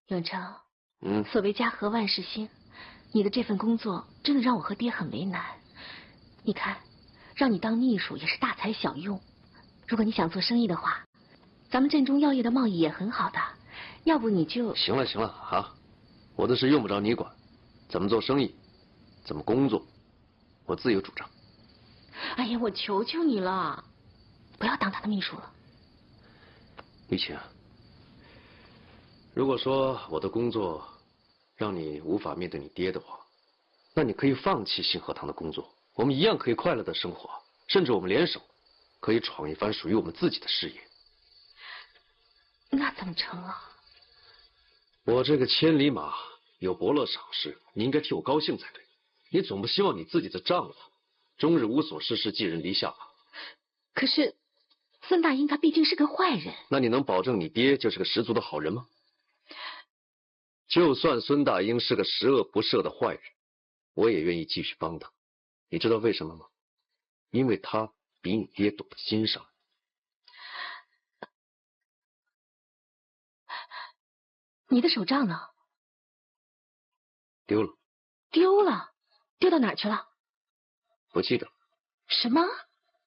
永成，嗯，所谓家和万事兴，你的这份工作真的让我和爹很为难。你看，讓你當秘書也是大材小用。如果你想做生意的話，咱們鎮中藥業的貿易也很好的，要不你就……行了行了啊，我的事用不着你管，怎麼做生意，怎麼工作，我自有主張。哎呀，我求求你了，不要當他的秘書了。玉琴啊，如果說我的工作讓你无法面對你爹的话，那你可以放棄信和堂的工作，我们一樣可以快樂的生活，甚至我們聯手可以闖一番屬於我們自己的事業。那怎麼成啊？我這個千里馬有伯樂賞識，你應該替我高興才對。你總不希望你自己的丈夫終日無所事事，寄人籬下吧？可是孫大英他畢竟是個壞人。那你能保證你爹就是個十足的好人嗎？就算孫大英是個十惡不赦的壞人，我也願意繼續幫他。你知道為什麼嗎？因為他比你爹懂得欣賞。你的手杖呢？丟了。丟了？丟到哪兒去了？不記得。什麼？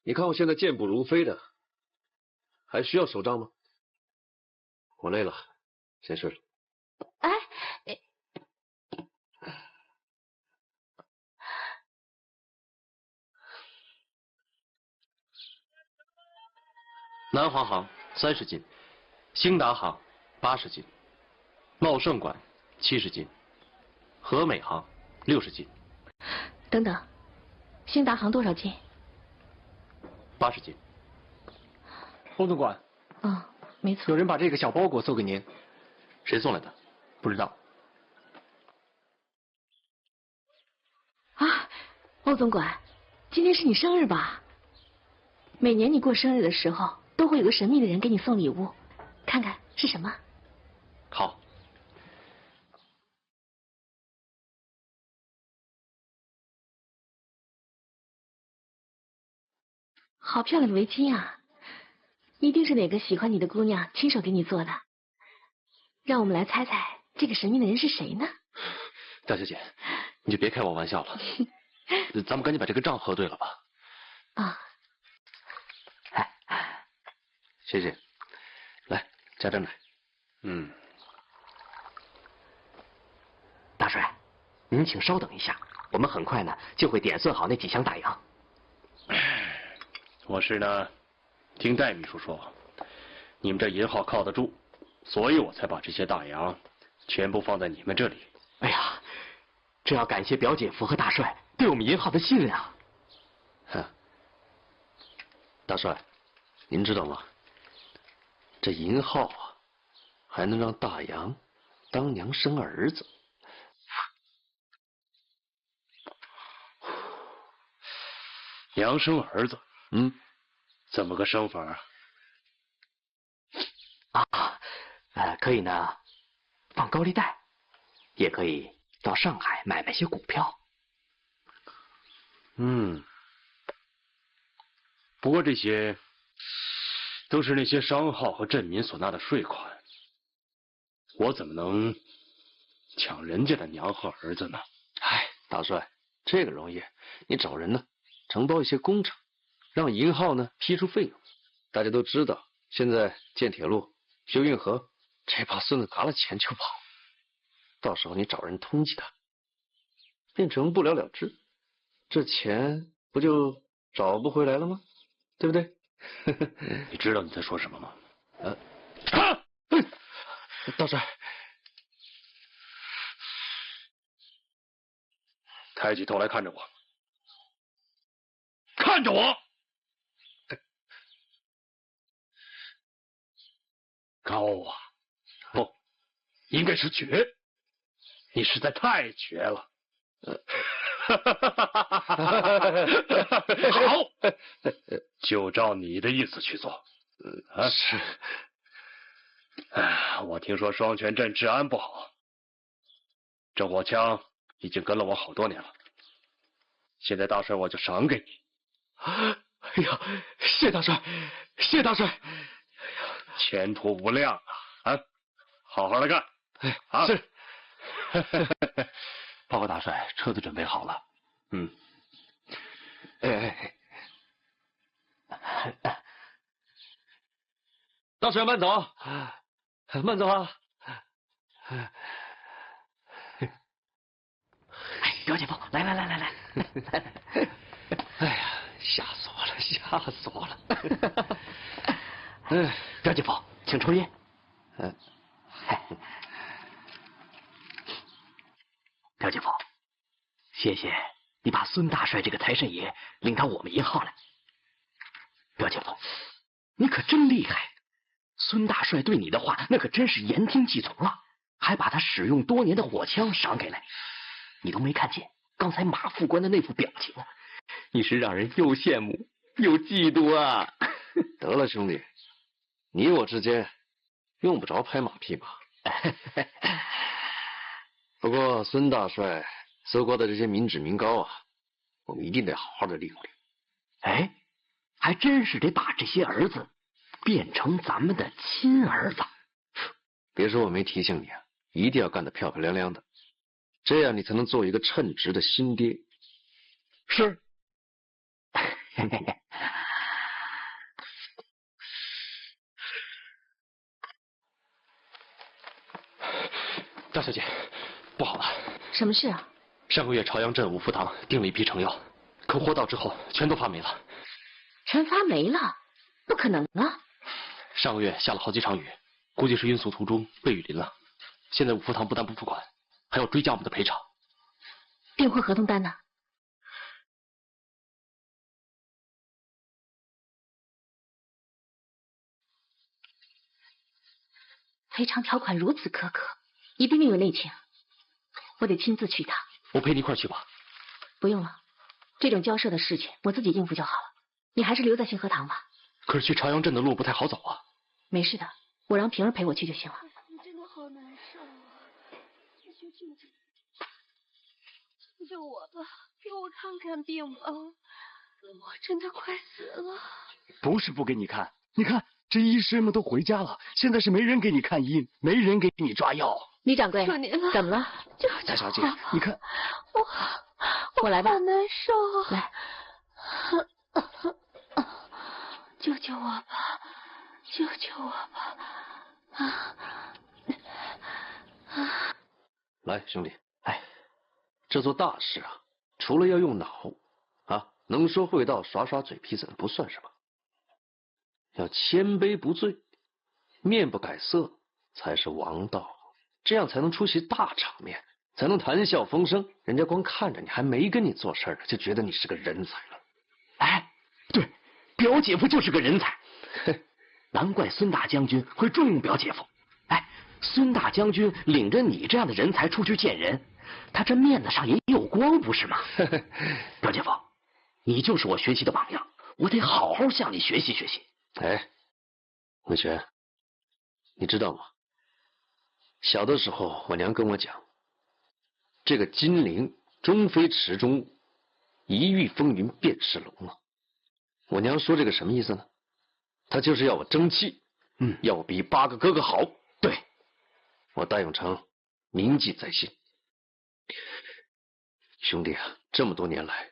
你看我現在健步如飛的，還需要手杖嗎？我累了，先睡了。哎，南华行30斤，興達行80斤，茂盛館70斤，和美行60斤。等等，興達行多少斤？80斤。欧总管。嗯，沒錯。有人把這個小包裹送給您。誰送來的？不知道。啊，歐總管，今天是你生日吧？每年你過生日的時候，都會有個神秘的人給你送禮物，看看是什麼。好。好漂亮的圍巾啊！一定是哪個喜歡你的姑娘親手給你做的。讓我們來猜猜這個神秘的人是誰呢？大小姐，你就別開我玩笑了，咱們趕緊把這個賬核對了吧。啊。謝謝。來，加點奶。嗯。大帥，您請稍等一下，我們很快呢就會點算好那幾箱大洋。我是呢，聽戴秘書說，你們這銀號靠得住，所以我才把這些大洋全部放在你們這裡。哎呀，這要感謝表姐夫和大帥對我們銀號的信任啊！哼，大帥，您知道嗎？這銀號啊，還能讓大洋當娘生兒子。娘生兒子？嗯，怎麼個生法啊？可以呢，放高利貸，也可以到上海買些股票。嗯，不過這些都是那些商號和鎮民所納的稅款，我怎麼能搶人家的娘和兒子呢？哎，大帥，這個容易，你找人呢承包一些工程，讓銀號呢批出費用。大家都知道，現在建鐵路、修運河，這幫孫子拿了錢就跑。到時候你找人通緝他，變成不了了之，這錢不就找不回來了嗎？對不對？你知道你在說什麼嗎？大帥，抬起頭來看着我，看着我！高啊，應該是絕，你實在太絕了。好，就照你的意思去做。是。我听说双泉镇治安不好，这火枪已经跟了我好多年了。现在大帅我就赏给你。哎呀，謝大帥，謝大帥，前途無量啊！好好的幹。啊，是。报告大帥，車子準備好了。大帥慢走，慢走啊！表姐夫，来。哎呀，吓死我了，吓死我了！表姐夫，请抽烟。表姐夫，谢谢你把孙大帅这个财神爷领到我们1号来。表姐夫，你可真厲害！孙大帅对你的話，那可真是言聽計從了，還把他使用多年的火槍賞給了你。你都沒看見剛才馬副官的那副表情啊，你是讓人又羨慕又嫉妒啊！得了，兄弟，你我之間用不着拍馬屁吧？不過孫大帥搜刮的這些民脂民膏啊，我們一定得好好的利用利用。哎，還真是得把這些兒子變成咱們的親兒子。別說我沒提醒你啊，一定要幹得漂漂亮亮的，這樣你才能做一個稱職的新爹。是。大小姐，不好了！什麼事啊？上個月朝陽鎮五福堂訂了一批成藥，可貨到之後全都發霉了。全發霉了？不可能啊！上個月下了好幾場雨，估計是運送途中被雨淋了。現在五福堂不但不付款，還要追加我們的賠償。訂貨合同單呢？賠償條款如此苛刻，一定另有內情。我得親自去一趟。我陪你一塊去吧。不用了，這種交涉的事情我自己應付就好了。你還是留在信和堂吧。可是去朝陽鎮的路不太好走啊。沒事的，我讓平兒陪我去就行了。你真的好難受啊！求救我吧，給我看看病吧，我真的快死了。不是不給你看，你看這醫師們都回家了，現在是沒人給你看醫，沒人給你抓藥。李掌櫃，怎麼了？大小姐，你看，我來吧。好難受啊！來，救救我吧，救救我吧！來，兄弟，這做大事啊，除了要用腦啊，能說會道，耍耍嘴皮子不算什麼，要謙卑不醉，面不改色才是王道，這樣才能出席大場面，才能談笑風生，人家光看着你還沒跟你做事呢，就覺得你是個人才了。哎，對，表姐夫就是個人才，難怪孫大將軍會重用表姐夫。哎，孫大將軍領着你這樣的人才出去見人，他這面子上也有光，不是嗎？表姐夫，你就是我學習的榜樣，我得好好向你學習學習。哎，魏全，你知道嗎？小的時候，我娘跟我講，這個金陵終非池中物，一遇風雲便是龍啊。我娘說這個什麼意思呢？她就是要我爭氣，要我比8個哥哥好。對，我戴永成銘記在心。兄弟啊，這麼多年來，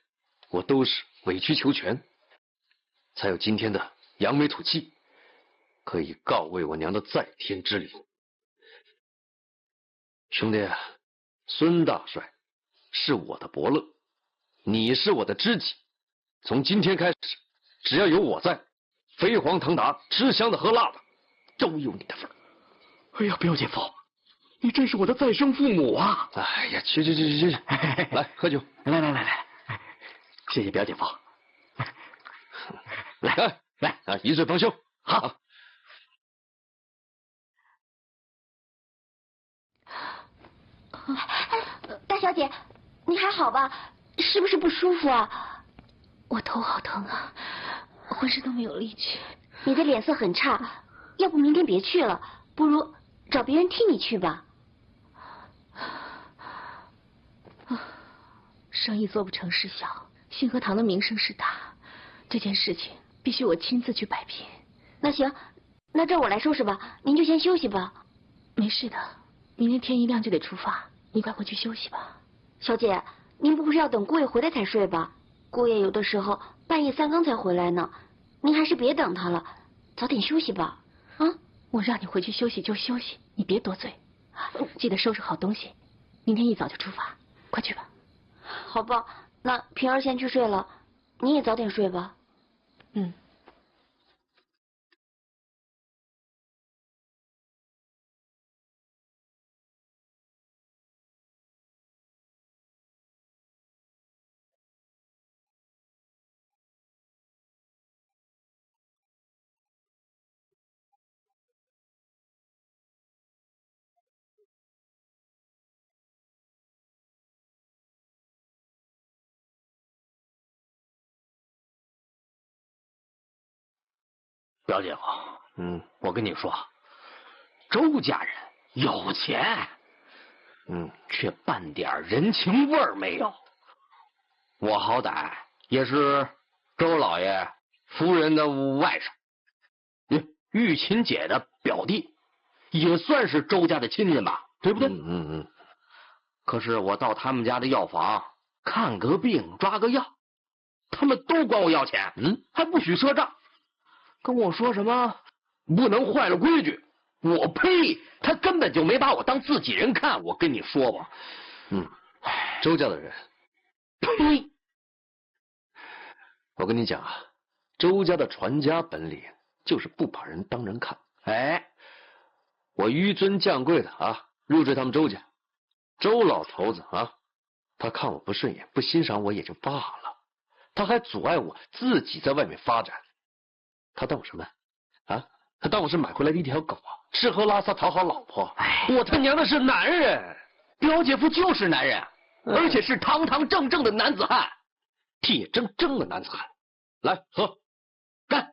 我都是委曲求全，才有今天的揚眉吐氣，可以告慰我娘的在天之靈。兄弟啊，孫大帥是我的伯樂，你是我的知己，從今天開始，只要有我在，飛黃騰達，吃香的喝辣的，都有你的份。哎呀，表姐夫，你真是我的再生父母啊！哎呀，去，來喝酒，來，謝謝表姐夫。來啊，一醉方休。好。大小姐，你还好吧？是不是不舒服啊？我头好疼啊，浑身都没有力气。你的脸色很差，要不明天别去了，不如找别人替你去吧。生意做不成事小，信和堂的名声是大，这件事情必须我亲自去摆平。那行，那这我来收拾吧，您就先休息吧。没事的，明天天一亮就得出发，你快回去休息吧。小姐，您不是要等姑爷回来才睡吧？姑爷有的时候半夜3更才回来呢，您还是别等他了，早点休息吧。啊，我让你回去休息就休息，你别多嘴。记得收拾好东西，明天一早就出发，快去吧。好吧，那平儿先去睡了，你也早点睡吧。嗯。表姐夫，我跟你说，周家人有钱，却半点人情味儿没有。我好歹也是周老爷夫人的外甥，玉琴姐的表弟，也算是周家的亲戚吧，对不对？可是我到他们家的药房看个病抓个药，他们都管我要钱，还不许赊账。跟我说什么不能坏了规矩，我呸！他根本就没把我当自己人看，我跟你说吧。周家的人，呸！我跟你讲啊，周家的传家本领就是不把人当人看。我纡尊降貴的啊，入赘他们周家，周老头子啊，他看我不順眼，不欣賞我也就罷了，他還阻礙我自己在外面發展。他當我什麼啊？他當我是買回來的一條狗啊，吃喝拉撒討好老婆。我他娘的是男人，表姐夫就是男人，而且是堂堂正正的男子漢，鐵錚錚的男子漢。來喝，幹！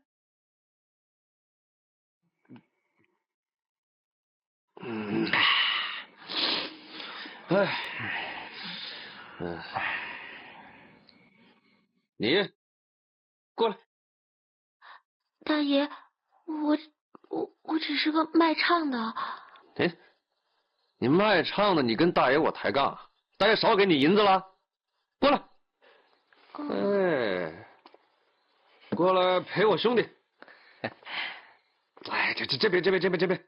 你過來。大爺，我只是個賣唱的。你賣唱的，你跟大爺我抬槓，大爺少給你銀子了？過來。過來陪我兄弟。來，這邊。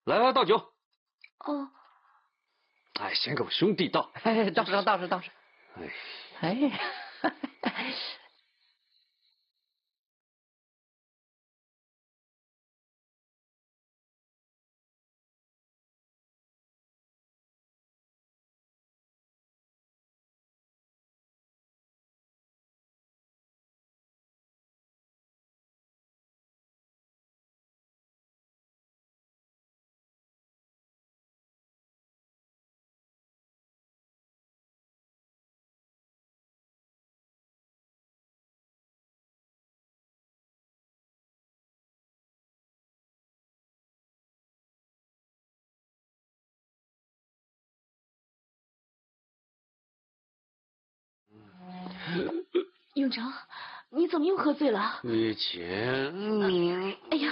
來倒酒。先給我兄弟倒。倒是。永成，你怎麼又喝醉了？玉琴，哎呀，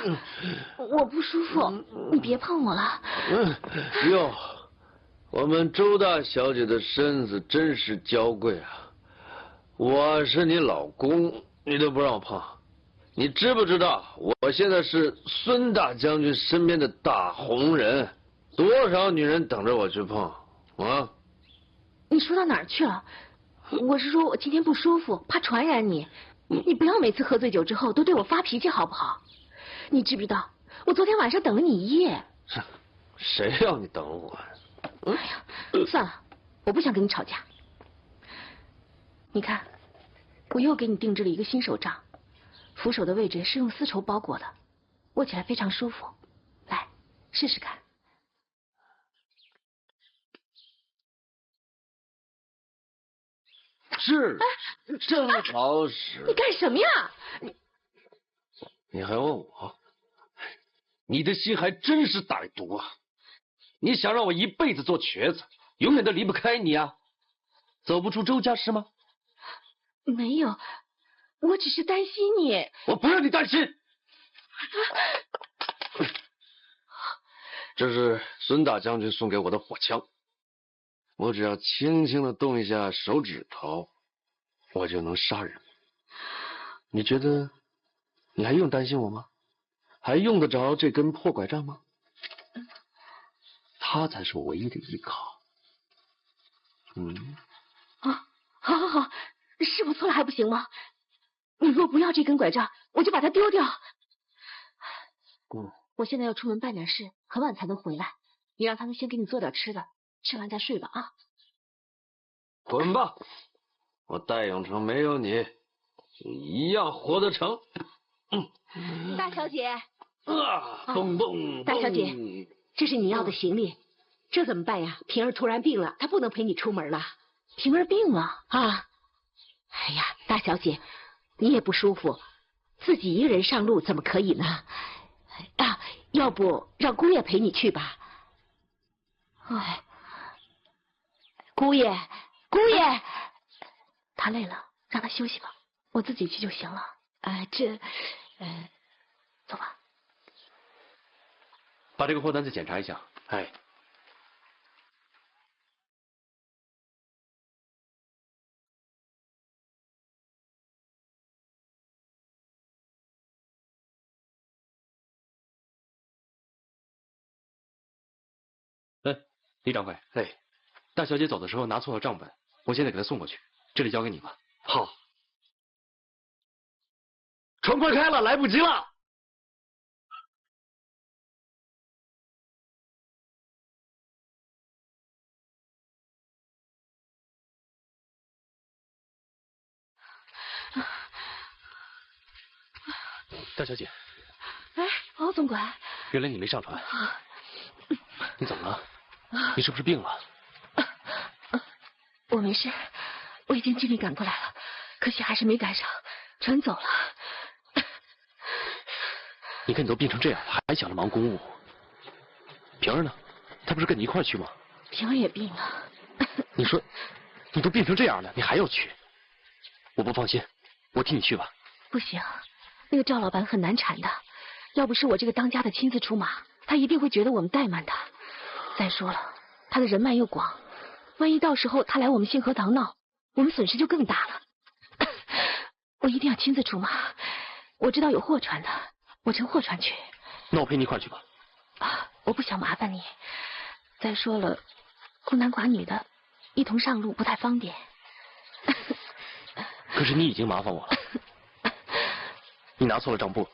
我不舒服，你別碰我了。喲，我們周大小姐的身子真是嬌貴啊！我是你老公，你都不讓我碰，你知不知道我現在是孫大將軍身邊的大紅人，多少女人等着我去碰啊！你說到哪兒去了？我是說我今天不舒服，怕傳染你。你不要每次喝醉酒之後都對我發脾氣好不好？你知不知道我昨天晚上等了你一夜？誰要你等我？哎呀，算了，我不想跟你吵架。你看，我又給你定制了一個新手杖，扶手的位置是用絲綢包裹的，握起來非常舒服。來，試試看。是，正好使。你干什么呀？你还问我？你的心还真是歹毒啊！你想讓我一輩子做瘸子，永遠都離不開你啊？走不出周家是嗎？沒有，我只是擔心你。我不讓你擔心。這是孫大將軍送給我的火槍，我只要輕輕的動一下手指頭，我就能殺人。你覺得你還用擔心我嗎？還用得着這根破拐杖嗎？它才是我唯一的依靠。好好好，是我錯了還不行嗎？你若不要這根拐杖，我就把它丟掉。我現在要出門辦點事，很晚才能回來。你讓他們先給你做點吃的，吃完再睡吧啊。滾吧，我戴永成沒有你就一樣活得成。大小姐，蹦蹦，大小姐，這是你要的行李，這怎麼辦呀？平兒突然病了，她不能陪你出門了。平兒病了啊？哎呀，大小姐，你也不舒服，自己一個人上路怎麼可以呢？啊，要不讓姑爺陪你去吧？哎，姑爺，他累了，讓他休息吧，我自己去就行了。走吧。把這個貨單再檢查一下。哎。李掌櫃，大小姐走的時候拿錯了賬本，我現在給她送過去，這裡交給你吧。好。船快開了，來不及了。大小姐。王總管。原來你沒上船。你怎麼了？你是不是病了？我沒事，我已經盡力趕過來了，可惜還是沒趕上，船走了。你看你都病成這樣了，還想着忙公務。平兒呢？她不是跟你一塊去嗎？平兒也病了。你說，你都病成這樣了，你還要去？我不放心，我替你去吧。不行，那個趙老闆很難纏的，要不是我這個當家的親自出馬，他一定會覺得我們怠慢他。再說了，他的人脈又廣，萬一到時候他來我們信和堂鬧，我們損失就更大了。我一定要親自出馬，我知道有貨船的，我乘貨船去。那我陪你一塊去吧。我不想麻煩你。再說了，孤男寡女的，一同上路不太方便。可是你已經麻煩我了。你拿錯了賬簿，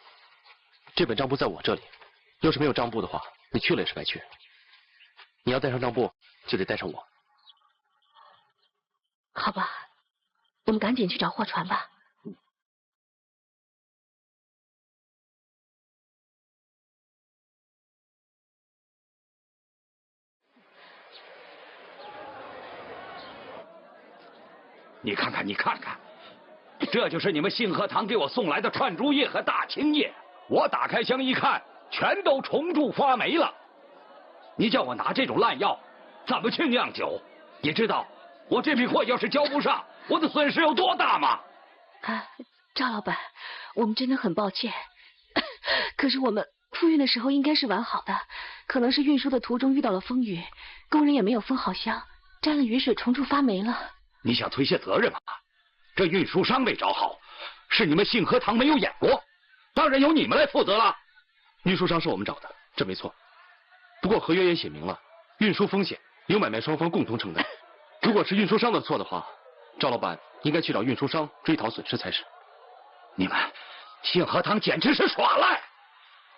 這本賬簿在我這裡，要是沒有賬簿的話，你去了也是白去。你要帶上賬簿，就得帶上我。好吧，我們趕緊去找貨船吧。你看看，你看看，这就是你们信和堂給我送來的串珠葉和大青葉。我打開箱一看，全都蟲蛀發霉了。你叫我拿這種爛藥，怎麼去釀酒？你知道我這批貨要是交不上，我的損失有多大嗎？趙老闆，我們真的很抱歉。可是我們復運的時候應該是完好的，可能是運輸的途中遇到了風雨，工人也沒有封好箱，沾了雨水，蟲蛀發霉了。你想推卸責任嗎？這運輸商沒找好，是你們信和堂沒有眼光，當然由你們來負責了。運輸商是我們找的，這沒錯。不過合約也寫明了，運輸風險由買賣雙方共同承擔。如果是運輸商的錯的話，趙老闆應該去找運輸商追討損失才是。你們信和堂簡直是耍賴！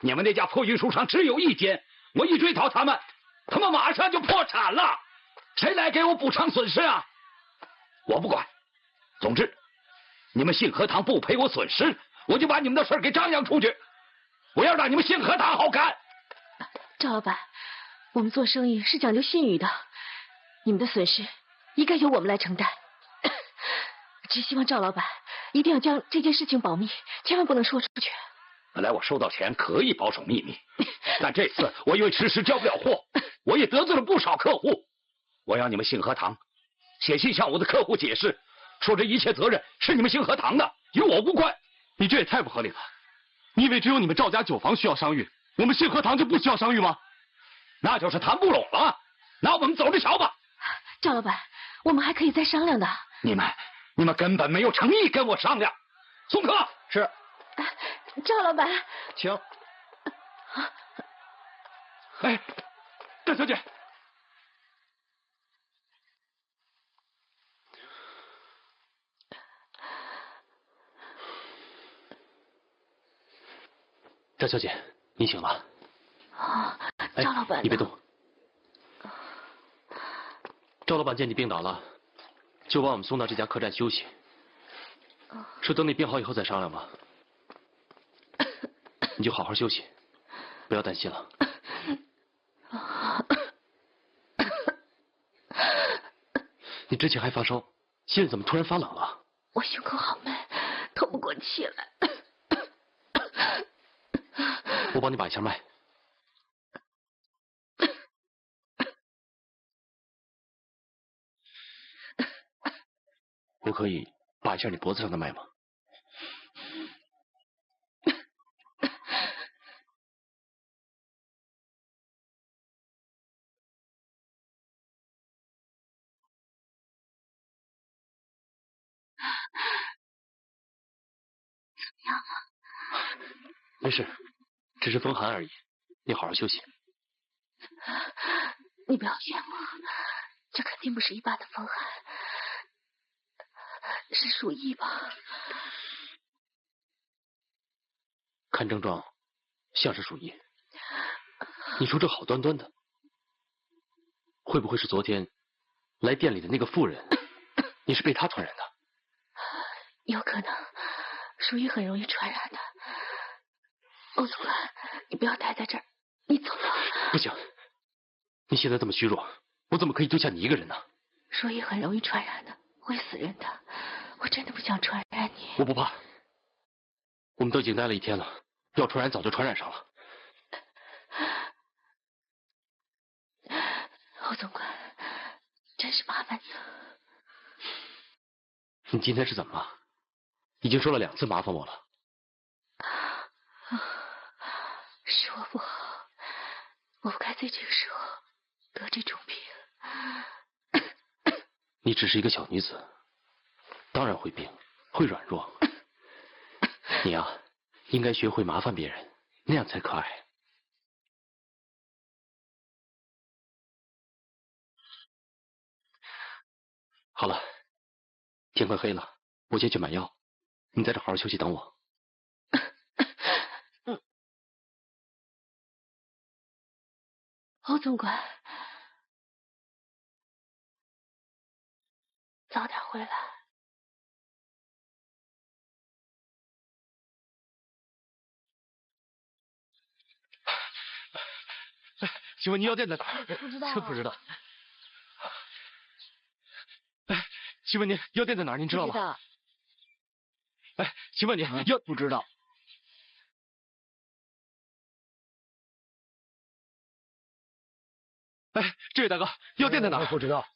你們那家破運輸商只有一間，我一追討他們馬上就破產了，誰來給我補償損失啊？我不管，總之你們信和堂不賠我損失，我就把你們的事給張揚出去，我要讓你們信和堂好看。趙老闆，我們做生意是講究信譽的，你們的損失應該由我們來承擔。只希望趙老板一定要将这件事情保密，千万不能说出去。本来我收到钱可以保守秘密，但这次我因为迟迟交不了货，我也得罪了不少客户。我要你们信和堂写信向我的客户解释，说这一切責任是你们信和堂的，与我无关。你这也太不合理了！你以为只有你们赵家酒坊需要商誉，我们信和堂就不需要商誉吗？那就是谈不拢了。那我们走着瞧吧。赵老板，我们还可以再商量的。你们根本没有诚意跟我商量。送客。是。赵老板，请。哎，大小姐。赵小姐，你醒了。啊，赵老板，你别动。赵老板见你病倒了，就把我们送到这家客栈休息，说等你病好以后再商量吧。你就好好休息，不要担心了。你之前还发烧，现在怎么突然发冷了？我胸口好闷，透不过气来。我帮你把一下脉。我可以把一下你脖子上的脉吗？怎么样了？没事，只是风寒而已。你好好休息。你不要骗我，这肯定不是一般的风寒。是鼠疫吧？看症状像是鼠疫。你说这好端端的，会不会是昨天来店里的那个妇人？你是被她传染的？有可能，鼠疫很容易传染的。欧总管，你不要待在这儿，你走吧。不行，你现在这么虚弱，我怎么可以丢下你一個人呢？鼠疫很容易传染的，会死人的。我真的不想传染你。我不怕，我们都已經待了1天了，要傳染早就傳染上了。歐總管，真是麻煩你了。你今天是怎麼了？已經說了2次麻煩我了。是我不好，我不該在這個時候得這種病。你只是一個小女子，當然會病，會軟弱。你啊，應該學會麻煩別人，那樣才可愛。好了，天快黑了，我先去買藥，你在這好好休息等我。歐總管，早點回來。請問你藥店在哪兒？不知道。不知道。哎，請問您藥店在哪兒？您知道嗎？不知道。哎，請問您藥不知道。哎，這位大哥，藥店在哪兒？不知道。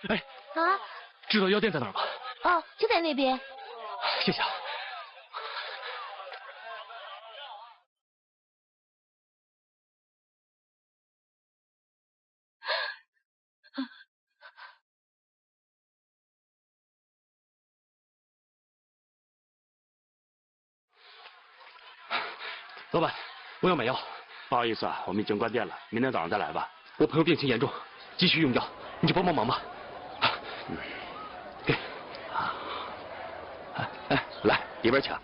哎，啊，知道藥店在哪兒嗎？哦，就在那邊。謝謝。老闆，我要買藥。不好意思啊，我們已經關店了，明天早上再來吧。我朋友病情嚴重，急需用藥，你就幫忙吧。給。哎，來一邊請。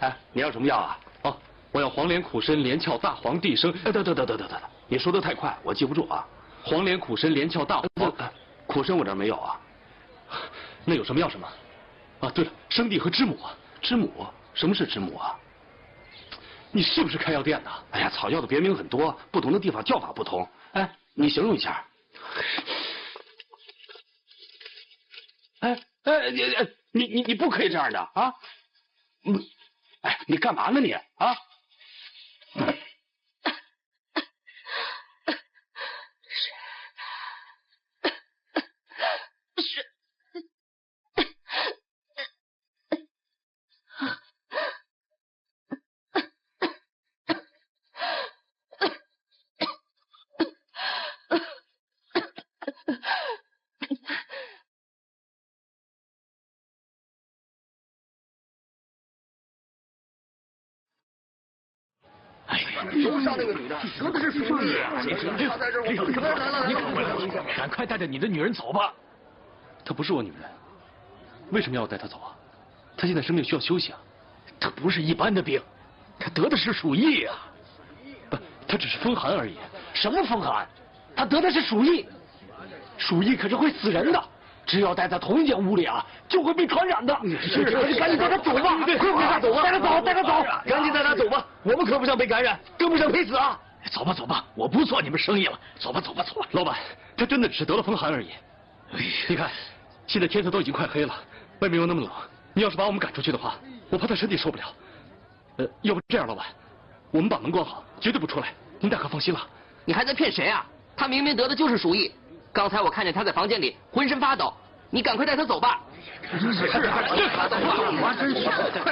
哎，你要什麼藥啊？哦，我要黃連、苦參、連翹、大黃、地生。等，你說的太快，我記不住啊。黃連、苦參、連翹、大黃。苦參我這兒沒有啊。那有什麼藥什麼？啊，對了，生地和知母啊。知母？什么是知母啊？你是不是开药店的？哎呀，草药的别名很多，不同的地方叫法不同。哎，你形容一下。你不可以这样的啊！哎，你干嘛呢你啊？楼上那个女的得的是属意啊！她在这儿，你赶快来，赶快带着你的女人走吧。她不是我女人，为什么要带她走啊？她现在生病需要休息啊。她不是一般的病，她得的是鼠疫啊。不，她只是风寒而已。什么风寒？她得的是鼠疫，鼠疫可是会死人的。只要待在同一间屋里啊，就会被传染的。是，赶紧带他走吧，快带他走吧，带他走，带他走，赶緊带他走吧。我们可不想被感染，更不想陪死啊！走吧，走吧，我不做你们生意了。走吧，走吧，走吧。老板，他真的只是得了风寒而已。你看，现在天色都已经快黑了，外面又那么冷，你要是把我们赶出去的话，我怕他身体受不了。要不这样，老板，我们把门关好，绝对不出来，您大可放心了。你还在骗谁啊？他明明得的就是鼠疫。刚才我看见他在房间里浑身发抖，你赶快带他走吧。快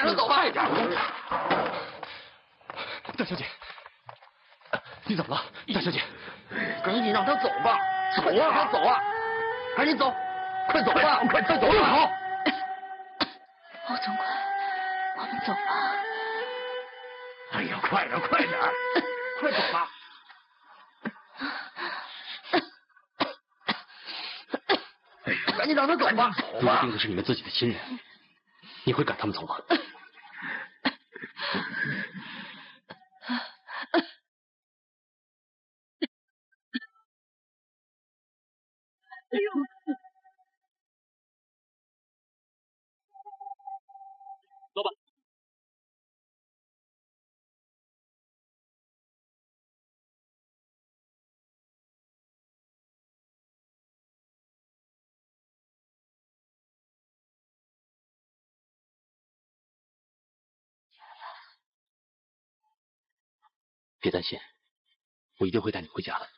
让他走吧！大小姐，你怎么了？大小姐，赶紧让他走吧，走啊，让他走啊，赶紧走，快走吧，快走吧！好，欧总管，我们走吧。哎呀，快点，快点，快走吧！赶紧让他走吧！如果病的是你们自己的亲人，你会赶他们走吗？老板。别担心，我一定会带你回家的。